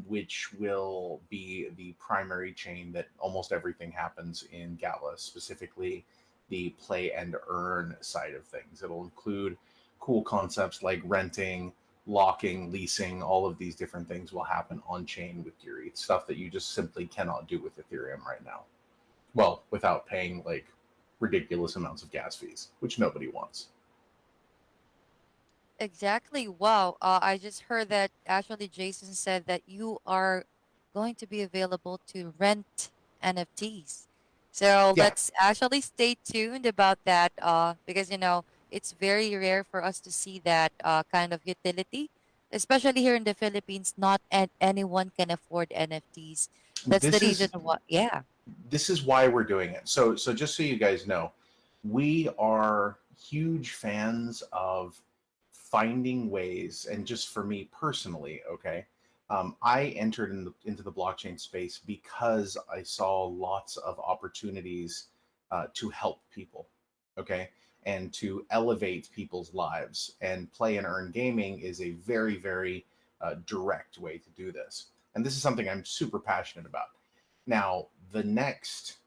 which will be the primary chain that almost everything happens in Gala, specifically the play and earn side of things. It'll include cool concepts like renting, locking, leasing, all of these different things will happen on chain with Geary. Stuff that you just simply cannot do with Ethereum right now. Well, without paying like ridiculous amounts of gas fees, which nobody wants. Exactly. Wow. I just heard that actually Jason said that you are going to be available to rent NFTs. So Yeah, let's actually stay tuned about that because, it's very rare for us to see that kind of utility, especially here in the Philippines. Not anyone can afford NFTs. That's the this reason is why. Yeah. this is why we're doing it. So just so you guys know, we are huge fans of finding ways, and just for me personally, okay, I entered into the blockchain space because I saw lots of opportunities to help people, okay, and to elevate people's lives. And play and earn gaming is a very, very direct way to do this. And this is something I'm super passionate about. Now, the next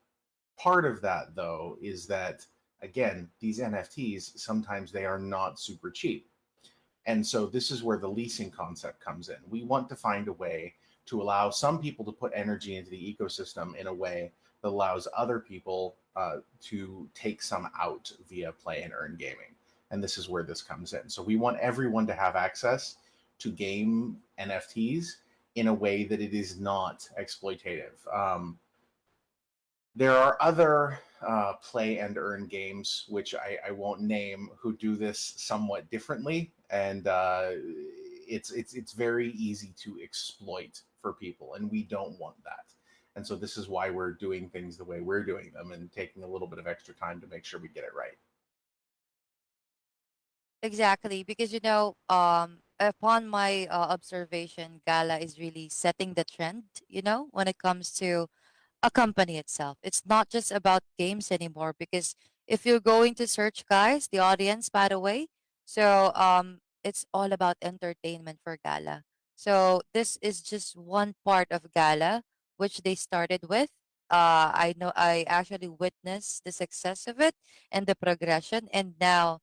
part of that, though, is that, again, these NFTs, sometimes they are not super cheap. And so this is where the leasing concept comes in. We want to find a way to allow some people to put energy into the ecosystem in a way that allows other people to take some out via play and earn gaming. And this is where this comes in. So we want everyone to have access to game NFTs in a way that it is not exploitative. There are other play and earn games, which I won't name, who do this somewhat differently, and it's very easy to exploit for people, and we don't want that. And so this is why we're doing things the way we're doing them and taking a little bit of extra time to make sure we get it right. Exactly, because upon my observation, Gala is really setting the trend, when it comes to a company itself. It's not just about games anymore because if you're going to search, guys, the audience, by the way, so it's all about entertainment for Gala. So this is just one part of Gala which they started with. I know I actually witnessed the success of it and the progression, and now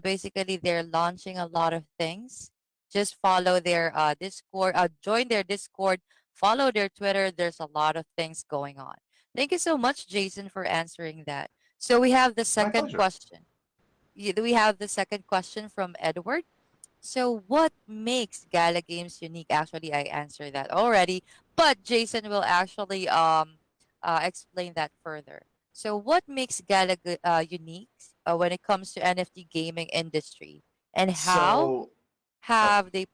basically they're launching a lot of things. Just follow their Discord, join their Discord, follow their Twitter. There's a lot of things going on. Thank you so much, Jason, for answering that. So we have the My second pleasure. question. We have the second question from Edward. So what makes Gala Games unique? Actually, I answered that already, but Jason will actually explain that further. So what makes unique when it comes to NFT gaming industry, and how So, oh, have they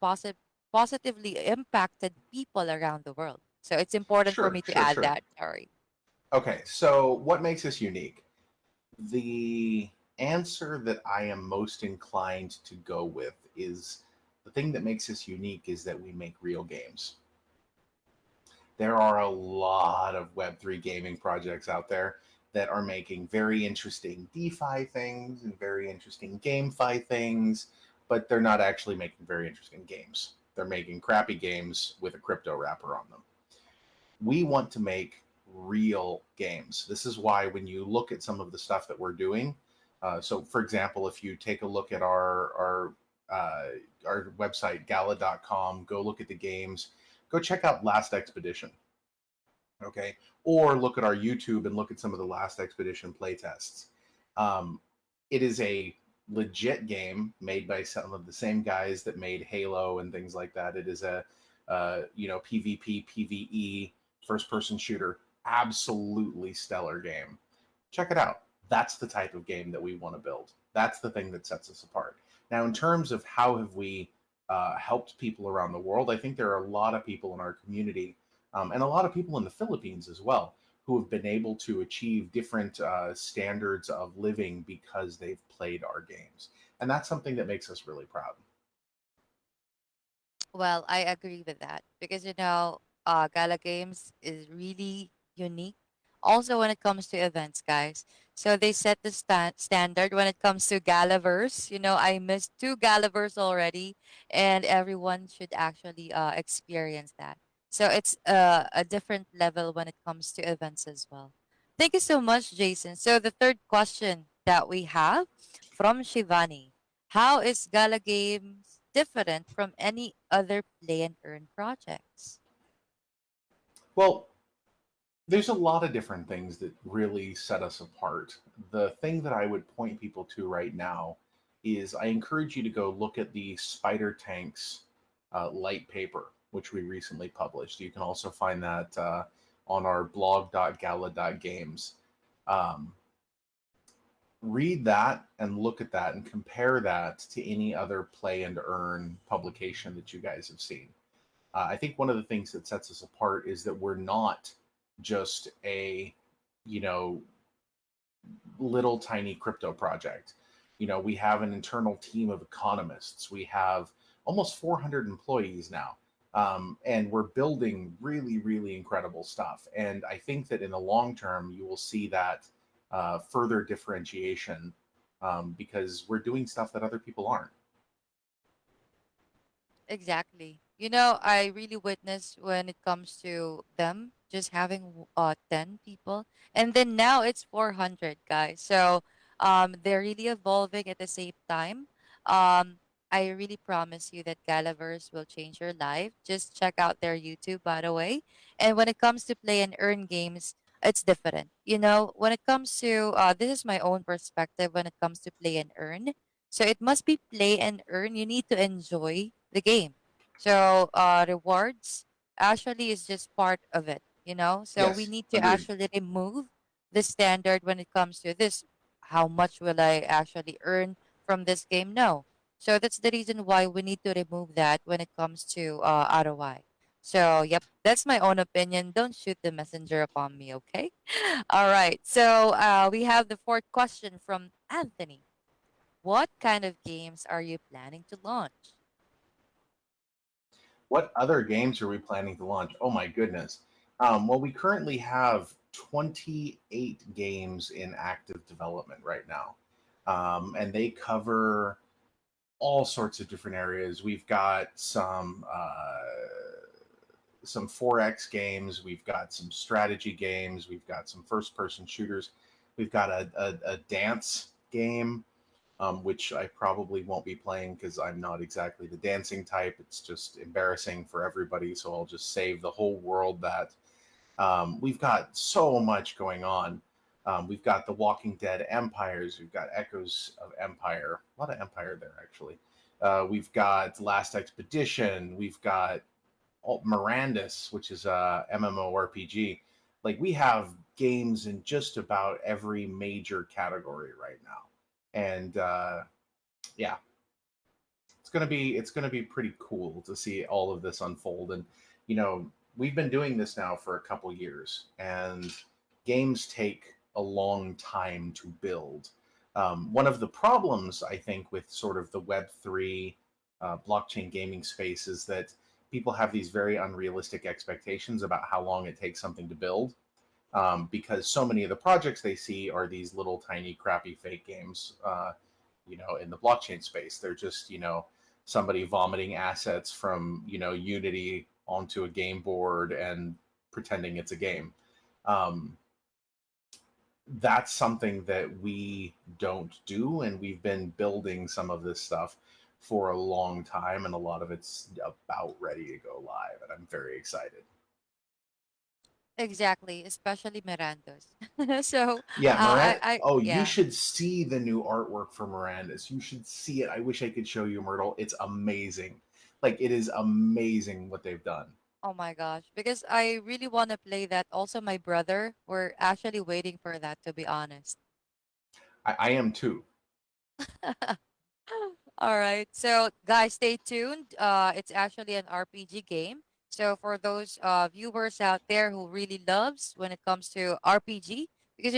positively impacted people around the world? So it's important for sure, me to sure, add sure. that. Sorry. Okay, so what makes us unique? The answer that I am most inclined to go with is the thing that makes us unique is that we make real games. There are a lot of Web3 gaming projects out there that are making very interesting DeFi things and very interesting GameFi things, but they're not actually making very interesting games. They're making crappy games with a crypto wrapper on them. We want to make real games. This is why when you look at some of the stuff that we're doing, so for example, if you take a look at our website gala.com, go look at the games, go check out Last Expedition, okay, or look at our YouTube and look at some of the Last Expedition playtests. Um, it is a legit game made by some of the same guys that made Halo and things like that. It is a PvP, PvE, first person shooter, absolutely stellar game. Check it out. That's the type of game that we want to build. That's the thing that sets us apart. Now, in terms of how have we helped people around the world, I think there are a lot of people in our community and a lot of people in the Philippines as well who have been able to achieve different standards of living because they've played our games. And that's something that makes us really proud. Well, I agree with that because Gala Games is really unique. Also, when it comes to events, guys. So they set the standard when it comes to Galaverse. I missed two Galaverse already, and everyone should actually experience that. So it's a different level when it comes to events as well. Thank you so much, Jason. So the third question that we have from Shivani: how is Gala Games different from any other play and earn projects? Well, there's a lot of different things that really set us apart. The thing that I would point people to right now is I encourage you to go look at the Spider Tanks light paper, which we recently published. You can also find that on our blog.gala.games. Um, Read that and look at that and compare that to any other play and earn publication that you guys have seen. I think one of the things that sets us apart is that we're not just a, you know, little tiny crypto project. We have an internal team of economists. We have almost 400 employees now. And we're building really, really incredible stuff. And I think that in the long term, you will see that further differentiation because we're doing stuff that other people aren't. Exactly. I really witnessed when it comes to them just having 10 people, and then now it's 400, guys. So they're really evolving at the same time. Um I really promise you that Galaverse will change your life. Just check out their YouTube, by the way. And when it comes to play and earn games, it's different. When it comes to this is my own perspective when it comes to play and earn. So it must be play and earn. You need to enjoy the game. So rewards actually is just part of it. So we Yes, need to agreed. actually remove the standard when it comes to this. How much will I actually earn from this game? No. So that's the reason why we need to remove that when it comes to ROI. So, yep, that's my own opinion. Don't shoot the messenger upon me, okay? All right. So, we have the fourth question from Anthony. What kind of games are you planning to launch? What other games are we planning to launch? Oh my goodness. Well, we currently have 28 games in active development right now, and they cover all sorts of different areas. We've got some 4X games, we've got some strategy games, we've got some first-person shooters, we've got a dance game, which I probably won't be playing because I'm not exactly the dancing type. It's just embarrassing for everybody, so I'll just save the whole world that. We've got so much going on. We've got the Walking Dead Empires. We've got Echoes of Empire. A lot of Empire there, actually. We've got Last Expedition. We've got Mirandus, which is a MMORPG. Like we have games in just about every major category right now, and yeah, it's gonna be pretty cool to see all of this unfold. And you know, we've been doing this now for a couple years, and games take a long time to build. One of the problems I think with sort of the Web3 blockchain gaming space is that people have these very unrealistic expectations about how long it takes something to build. Because so many of the projects they see are these little tiny crappy fake games, in the blockchain space. They're just, somebody vomiting assets from, Unity onto a game board and pretending it's a game. Um, that's something that we don't do, and we've been building some of this stuff for a long time, and a lot of it's about ready to go live, and I'm very excited. Exactly, especially Miranda's. So, Yeah, Miranda. Oh, you yeah. should see the new artwork for Miranda's. You should see it. I wish I could show you, Myrtle. It's amazing. Like it is amazing what they've done. Oh my gosh, because I really want to play that. Also, my brother, we're actually waiting for that, to be honest. I am too. All right. So, guys, stay tuned. It's actually an RPG game. So, for those viewers out there who really loves when it comes to RPG, because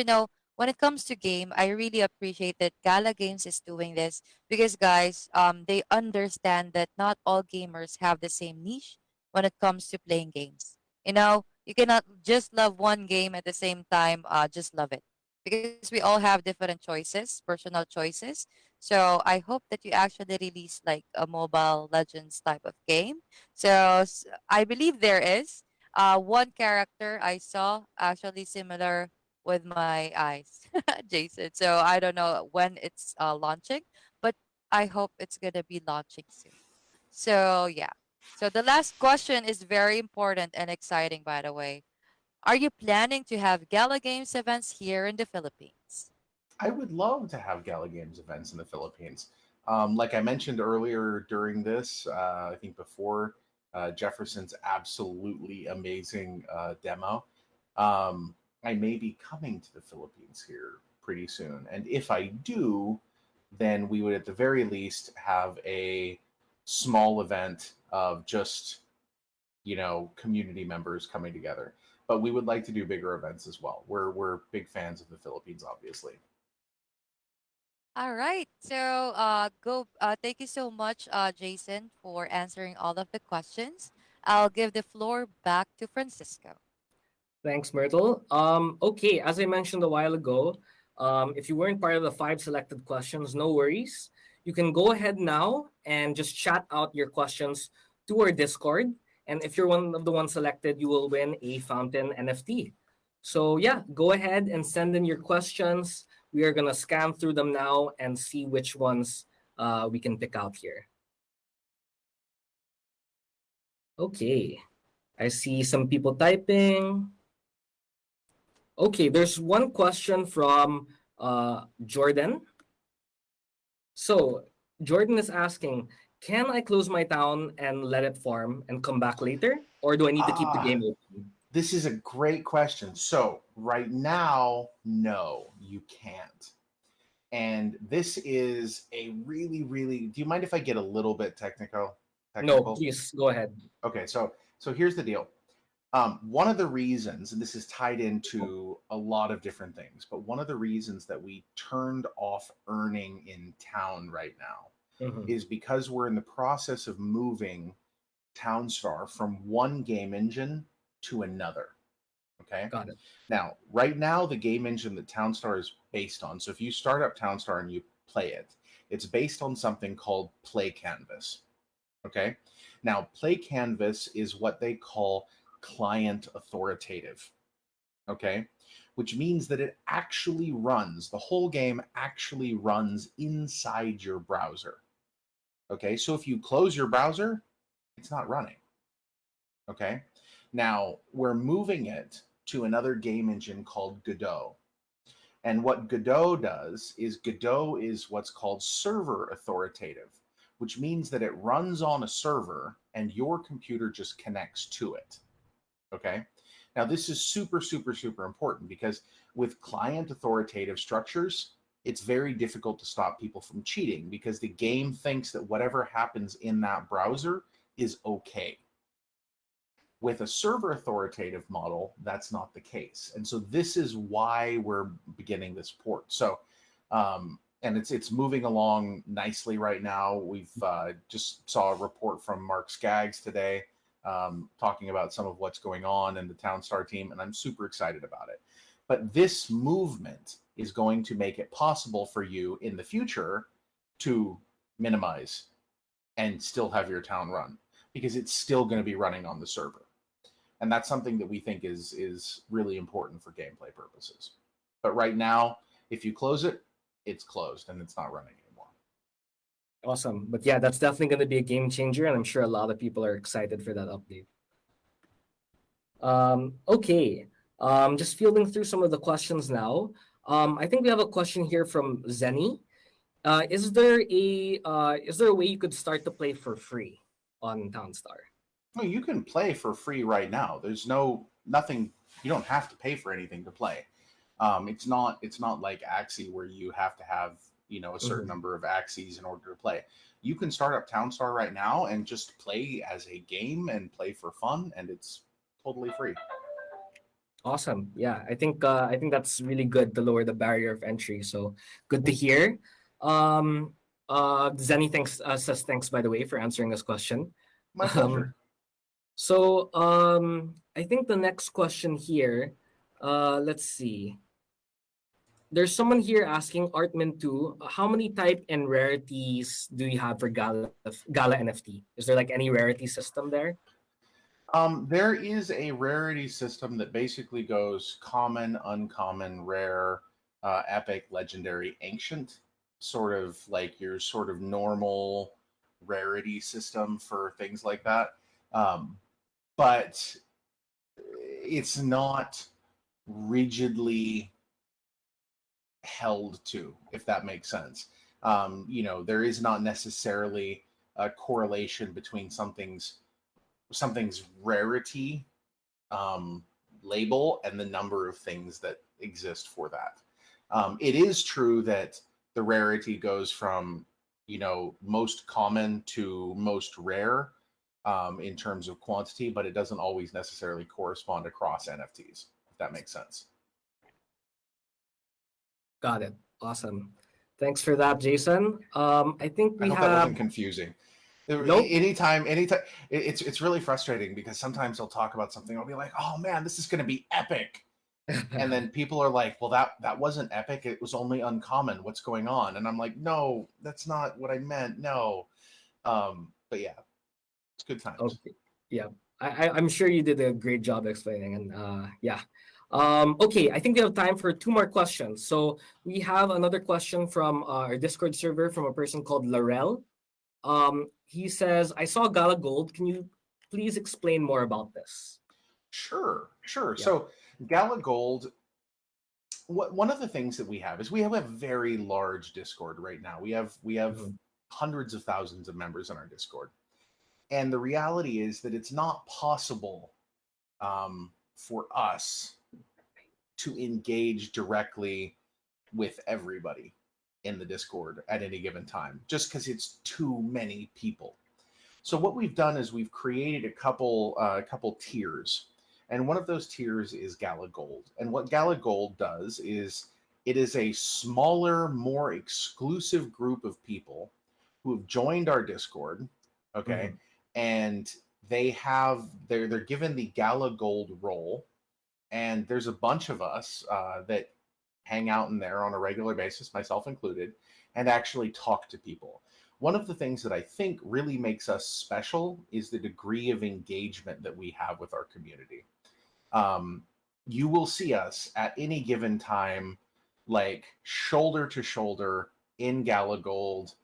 when it comes to game, I really appreciate that Gala Games is doing this because, guys, they understand that not all gamers have the same niche when it comes to playing games. You cannot just love one game at the same time. Just love it because we all have different choices, personal choices. So I hope that you actually release like a Mobile Legends type of game. So I believe there is one character I saw actually similar with my eyes, Jason. So I don't know when it's launching, but I hope it's gonna be launching soon. So yeah. So the last question is very important and exciting, by the way. Are you planning to have Gala Games events here in the Philippines? I would love to have Gala Games events in the Philippines. Like I mentioned earlier during this, I think before Jefferson's absolutely amazing demo, um, I may be coming to the Philippines here pretty soon. And if I do, then we would at the very least have a small event of just, community members coming together. But we would like to do bigger events as well. We're big fans of the Philippines, obviously. All right. So, thank you so much, Jason, for answering all of the questions. I'll give the floor back to Francisco. Thanks, Myrtle. Okay, as I mentioned a while ago, if you weren't part of the five selected questions, no worries. You can go ahead now and just chat out your questions to our Discord. And if you're one of the ones selected, you will win a fountain NFT. So yeah, go ahead and send in your questions. We are gonna scan through them now and see which ones we can pick out here. Okay, I see some people typing. Okay, there's one question from Jordan. So Jordan is asking, can I close my town and let it farm and come back later? Or do I need to keep the Ah, game open? This is a great question. So right now, no, you can't. And this is a really, really. Do you mind if I get a little bit technical? No, Technical. please go ahead. Okay, so here's the deal. One of the reasons, and this is tied into a lot of different things, but one of the reasons that we turned off earning in town right now Mhm. is because we're in the process of moving Townstar from one game engine to another. Okay. Got it. Now, right now, the game engine that Townstar is based on. So if you start up Townstar and you play it, it's based on something called Play Canvas. Okay. Now, Play Canvas is what they call client authoritative. Okay. Which means that it actually runs, the whole game actually runs inside your browser. Okay. So if you close your browser, it's not running. Okay. Now we're moving it to another game engine called Godot. And what Godot does is Godot is what's called server authoritative, which means that it runs on a server and your computer just connects to it. Okay. Now, this is super, super, super important because with client authoritative structures, it's very difficult to stop people from cheating because the game thinks that whatever happens in that browser is okay. With a server authoritative model, that's not the case. And so this is why we're beginning this port. So, and it's moving along nicely right now. We've just saw a report from Mark Skaggs today talking about some of what's going on in the Townstar team, and I'm super excited about it. But this movement is going to make it possible for you in the future to minimize and still have your town run because it's still going to be running on the server. And that's something that we think is really important for gameplay purposes. But right now, if you close it, it's closed and it's not running anymore. Awesome. But yeah, that's definitely going to be a game changer, and I'm sure a lot of people are excited for that update. Okay. Just fielding through some of the questions now. I think we have a question here from Zenny. Is there a way you could start to play for free on Townstar? No, you can play for free right now. There's nothing. You don't have to pay for anything to play. It's not like Axie where you have to have a certain number of Axies in order to play. You can start up Townstar right now and just play as a game and play for fun, and it's totally free. Awesome. Yeah, I think that's really good to lower the barrier of entry. So good to hear. Zenny says thanks, by the way, for answering this question. My pleasure. So I think the next question here, let's see. There's someone here asking Artman2, how many type and rarities do you have for Gala NFT? Is there like any rarity system there? There is a rarity system that basically goes common, uncommon, rare, epic, legendary, ancient, sort of like your sort of normal rarity system for things like that. But it's not rigidly held to, if that makes sense. There is not necessarily a correlation between something's rarity label and the number of things that exist for that. It is true that the rarity goes from most common to most rare in terms of quantity, but it doesn't always necessarily correspond across NFTs, if that makes sense. Got it. Awesome. Thanks for that, Jason. I think I we hope that wasn't have. confusing. Nope. Anytime, it's really frustrating because sometimes I'll talk about something, I'll be like, "Oh man, this is going to be epic," and then people are like, "Well, that wasn't epic. It was only uncommon. What's going on?" And I'm like, "No, that's not what I meant. No." But yeah, it's good times. Okay. Yeah. I'm sure you did a great job explaining, and yeah. Okay, I think we have time for two more questions. So we have another question from our Discord server from a person called Larell. He says, I saw Gala Gold. Can you please explain more about this? Sure. Yeah. So Gala Gold, one of the things that we have is we have a very large Discord right now. We have hundreds of thousands of members in our Discord. And the reality is that it's not possible for us to engage directly with everybody in the Discord at any given time, just because it's too many people. So what we've done is we've created a couple tiers, and one of those tiers is Gala Gold. And what Gala Gold does is it is a smaller, more exclusive group of people who have joined our Discord, okay, and they're given the Gala Gold role, and there's a bunch of us that hang out in there on a regular basis, myself included, and actually talk to people. One of the things that I think really makes us special is the degree of engagement that we have with our community. You will see us at any given time, like shoulder to shoulder in Gala Gold,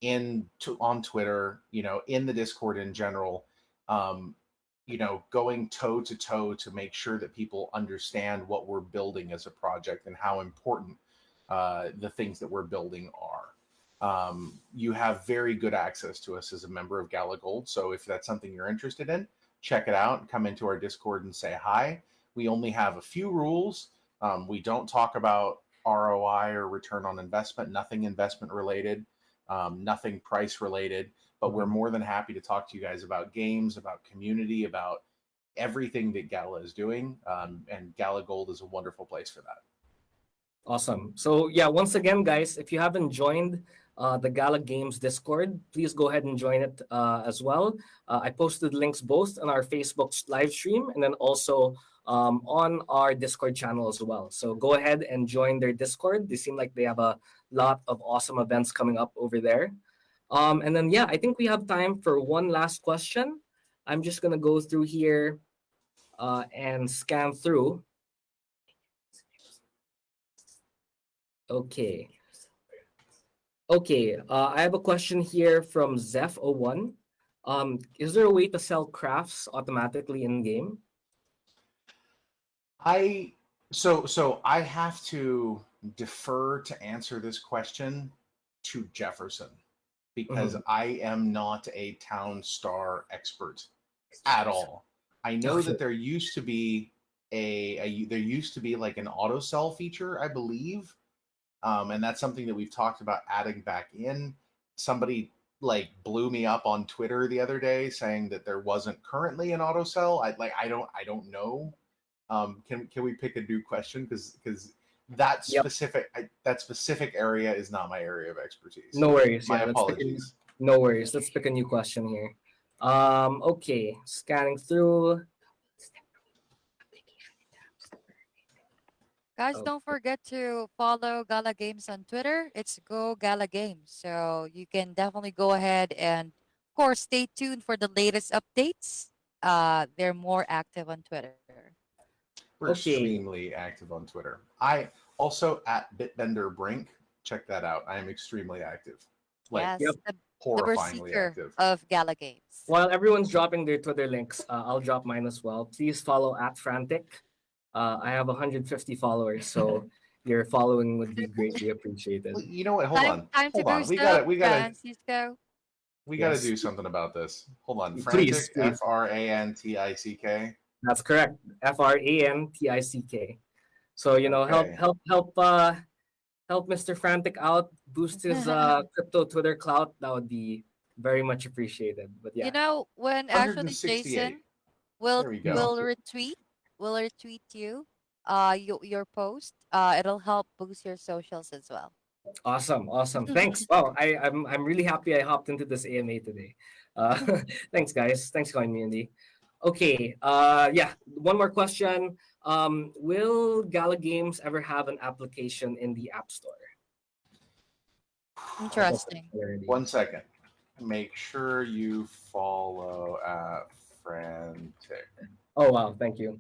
on Twitter, in the Discord in general, going toe to toe to make sure that people understand what we're building as a project and how important the things that we're building are. You have very good access to us as a member of Gala Gold. So if that's something you're interested in, check it out. Come into our Discord and say hi. We only have a few rules. We don't talk about ROI or return on investment, nothing investment related, nothing price related. But we're more than happy to talk to you guys about games, about community, about everything that Gala is doing. And Gala Gold is a wonderful place for that. Awesome. So yeah, once again, guys, if you haven't joined the Gala Games Discord, please go ahead and join it as well. I posted links both on our Facebook live stream and then also on our Discord channel as well. So go ahead and join their Discord. They seem like they have a lot of awesome events coming up over there. And then, yeah, I think we have time for one last question. I'm just going to go through here and scan through. Okay. I have a question here from Zeph01. Is there a way to sell crafts automatically in game? So I have to defer to answer this question to Jefferson, because I am not a Town Star expert at all. I know that there used to be like an auto sell feature, I believe, and that's something that we've talked about adding back in. Somebody like blew me up on Twitter the other day saying that there wasn't currently an auto sell. I don't know. Can we pick a new question, because that specific area is not my area of expertise. No worries. My apologies. No worries. Let's pick a new question here. Okay, scanning through. Guys, don't forget to follow Gala Games on Twitter. It's Go Gala Games. So you can definitely go ahead and, of course, stay tuned for the latest updates. They're more active on Twitter. We're extremely active on Twitter. I also at Bitbender Brink. Check that out. I am extremely active. Yes, the Horrifyingly berserker active. of Gala Games. While everyone's dropping their Twitter links, I'll drop mine as well. Please follow at Frantic. I have 150 followers, so your following would be greatly appreciated. Well, you know what? Hold on. Time to boost We gotta Francisco. we gotta do something about this. Hold on. Please, Frantic, Frantic. That's correct. Frantic. So help Mr. Frantic out, boost his crypto Twitter clout. That would be very much appreciated. But yeah, You know, when actually Jason will There we go. will retweet you your post, it'll help boost your socials as well. awesome. Thanks. Wow, I'm really happy I hopped into this AMA today. Thanks, guys. Thanks, Coinmunity. Okay. Yeah. One more question. Will Gala Games ever have an application in the App Store? Interesting. 1 second. Make sure you follow at Frantic. Oh wow, thank you.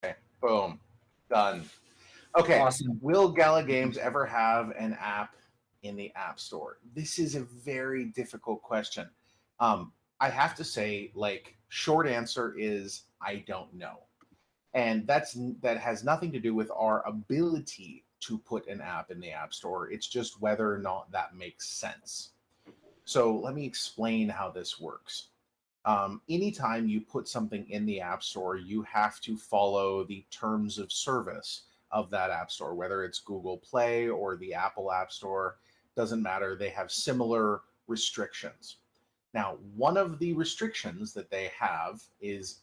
Okay. Boom. Done. Okay. Awesome. Will Gala Games ever have an app in the App Store? This is a very difficult question. I have to say, short answer is I don't know. And that has nothing to do with our ability to put an app in the App Store. It's just whether or not that makes sense. So let me explain how this works. Anytime you put something in the App Store, you have to follow the terms of service of that App Store, whether it's Google Play or the Apple App Store, doesn't matter. They have similar restrictions. Now, one of the restrictions that they have is,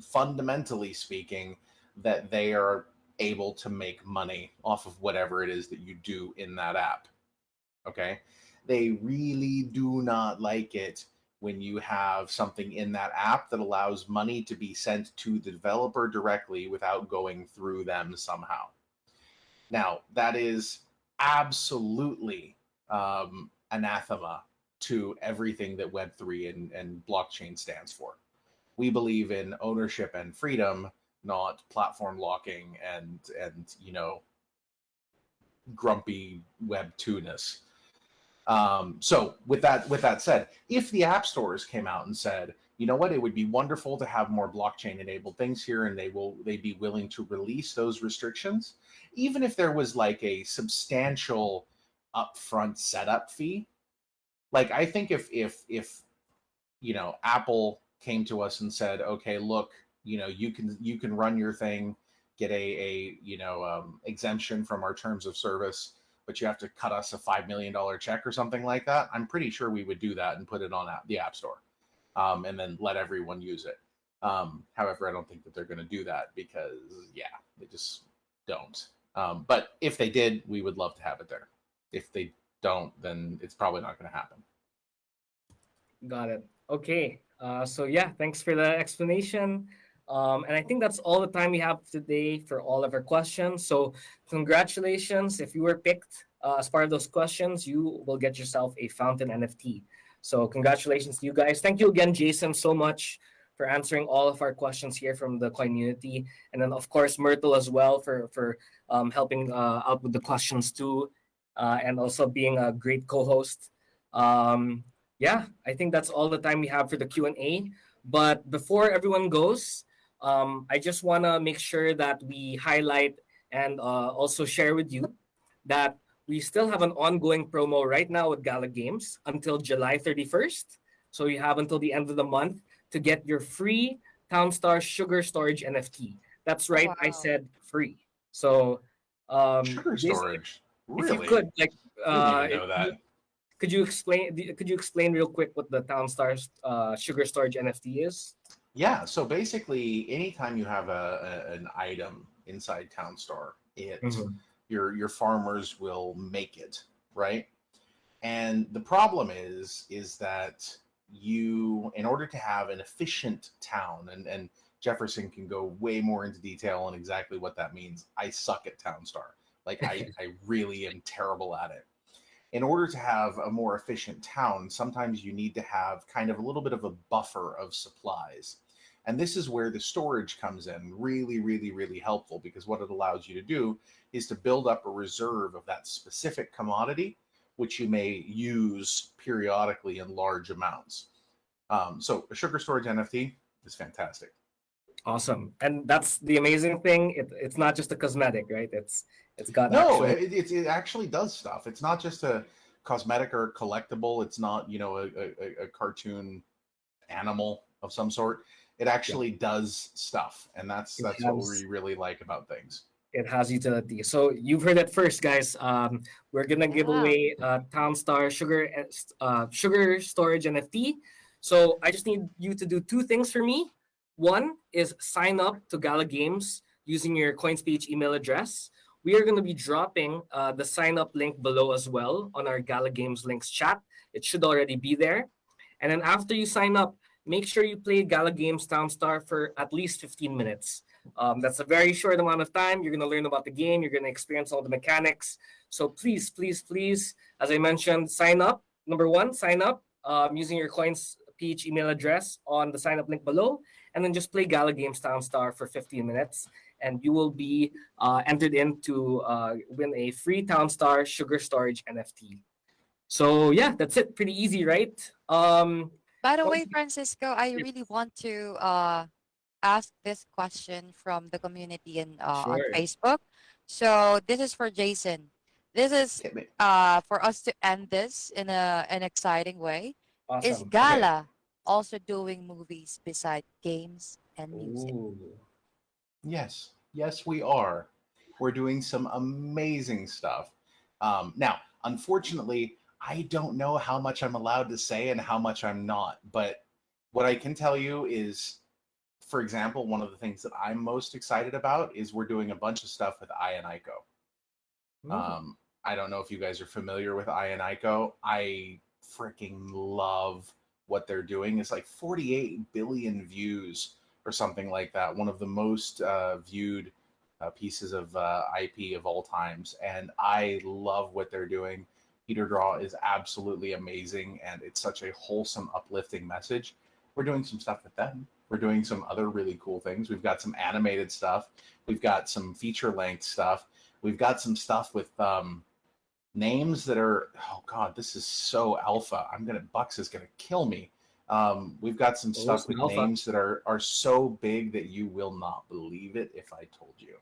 fundamentally speaking, that they are able to make money off of whatever it is that you do in that app. Okay? They really do not like it when you have something in that app that allows money to be sent to the developer directly without going through them somehow. Now, that is absolutely anathema to everything that Web3 and blockchain stands for. We believe in ownership and freedom, not platform locking and grumpy Web 2-ness. So with that said, if the app stores came out and said, you know what, it would be wonderful to have more blockchain enabled things here, and they'd be willing to release those restrictions, even if there was like a substantial upfront setup fee. Like, I think if Apple came to us and said, okay, look, you can run your thing, get a exemption from our terms of service, but you have to cut us a $5 million check or something like that, I'm pretty sure we would do that and put it on the App Store, and then let everyone use it. However, I don't think that they're going to do that because, they just don't. But if they did, we would love to have it there. If they don't, then it's probably not going to happen. Got it. Okay. So yeah, thanks for the explanation. And I think that's all the time we have today for all of our questions. So congratulations. If you were picked as part of those questions, you will get yourself a Fountain NFT. So congratulations to you guys. Thank you again, Jason, so much for answering all of our questions here from the Coinmunity. And then, of course, Myrtle as well for helping out with the questions too, and also being a great co-host. Yeah, I think that's all the time we have for the Q&A. But before everyone goes, I just want to make sure that we highlight and also share with you that we still have an ongoing promo right now with Gala Games until July 31st. So you have until the end of the month to get your free Townstar Sugar Storage NFT. That's Oh, right, I wow. said free. So, Sugar Jason, storage, if you really? could, like, Didn't even know that. could you explain real quick what the Townstar's Sugar Storage NFT is? Yeah, so basically, anytime you have an item inside Townstar, Mhm. your farmers will make it, right? And the problem is that you, in order to have an efficient town, and Jefferson can go way more into detail on exactly what that means. I suck at Townstar. Like, I really am terrible at it. In order to have a more efficient town, sometimes you need to have kind of a little bit of a buffer of supplies. And this is where the storage comes in, really, really, really helpful, because what it allows you to do is to build up a reserve of that specific commodity, which you may use periodically in large amounts. So a sugar storage NFT is fantastic. Awesome. And that's the amazing thing. It's not just a cosmetic, right? It's got No, actual. it actually does stuff. It's not just a cosmetic or collectible. It's not, a cartoon animal of some sort. It Yeah, actually does stuff, and that's it what has we really like about things. it has utility. So you've heard it first, guys. We're gonna give Yeah. away Townstar Sugar Storage NFT. So I just need you to do two things for me. One is sign up to Gala Games using your coins.ph email address. We are going to be dropping the sign up link below as well on our Gala Games links chat. It should already be there. And then after you sign up, make sure you play Gala Games Townstar for at least 15 minutes. That's a very short amount of time. You're going to learn about the game. You're going to experience all the mechanics. So please, please, please, as I mentioned, sign up. Number one, sign up using your Coins PH email address on the sign up link below. And then just play Gala Games Townstar for 15 minutes. And you will be entered in to win a free Townstar Sugar Storage NFT. So yeah, that's it. Pretty easy, right? By the Once way, Francisco, I you- really want to ask this question from the community in on Sure. Facebook. So this is for Jason. This is Hit me. for us to end this in an exciting way. Is Awesome. Okay. Gala also doing movies beside games and music. Ooh. Yes, yes, we are. We're doing some amazing stuff. Now, unfortunately, I don't know how much I'm allowed to say and how much I'm not. But what I can tell you is, for example, one of the things that I'm most excited about is we're doing a bunch of stuff with Ionico. Ooh. I don't know if you guys are familiar with Ionico. I freaking love what they're doing. It's like 48 billion views or something like that. One of the most viewed pieces of IP of all times. And I love what they're doing. Peter Draw is absolutely amazing. And it's such a wholesome, uplifting message. We're doing some stuff with them. We're doing some other really cool things. We've got some animated stuff. We've got some feature length stuff. We've got some stuff with names that are, oh god, this is so alpha. Bucks is gonna kill me. We've got some Oh, stuff some with alpha. names that are so big that you will not believe it if I told you.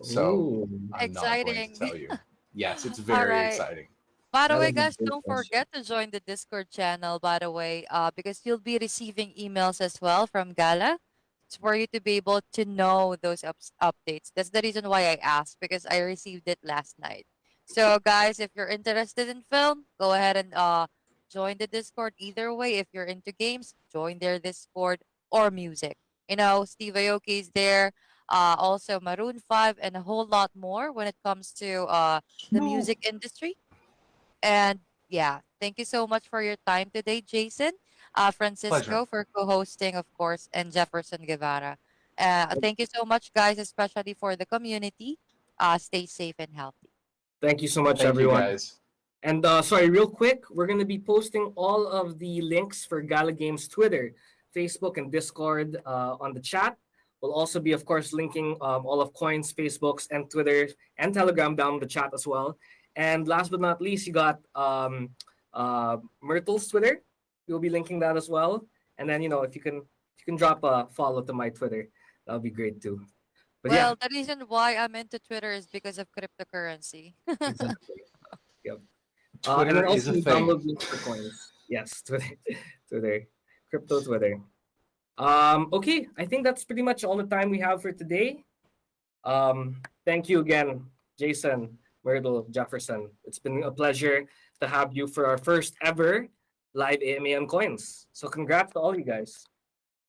So Ooh. I'm not going to Exciting. tell you. Yes, it's All very right. exciting. By the That way, was a guys, good don't question. forget to join the Discord channel, by the way, because you'll be receiving emails as well from Gala. It's for you to be able to know those updates. That's the reason why I asked, because I received it last night. So, guys, if you're interested in film, go ahead and join the Discord. Either way, if you're into games, join their Discord or music. Steve Aoki is there, also Maroon 5, and a whole lot more when it comes to the No music industry. And yeah, thank you so much for your time today, Jason, pleasure. Francisco for co-hosting, of course, and Jefferson Guevara. Thank you so much, guys, especially for the community. Stay safe and healthy. Thank you so much, Thank you everyone. guys. And sorry, real quick, we're going to be posting all of the links for Gala Games Twitter, Facebook, and Discord on the chat. We'll also be, of course, linking all of Coins, Facebooks, and Twitter and Telegram down the chat as well. And last but not least, you got Myrtle's Twitter. We'll be linking that as well. And then if you can drop a follow to my Twitter, that would be great too. But yeah, Well, the reason why I'm into Twitter is because of cryptocurrency. exactly. Yep. And Twitter then is also a you thing. download links for coins. Yes, Twitter, Twitter, crypto Twitter. Okay, I think that's pretty much all the time we have for today. Thank you again, Jason, Myrtle, Jefferson. It's been a pleasure to have you for our first ever live AMA on coins. So congrats to all you guys.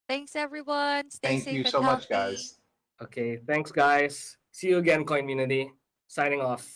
Thanks, everyone. Stay Thank safe you and so much, healthy. guys. Okay, thanks guys. See you again, Coinmunity. Signing off.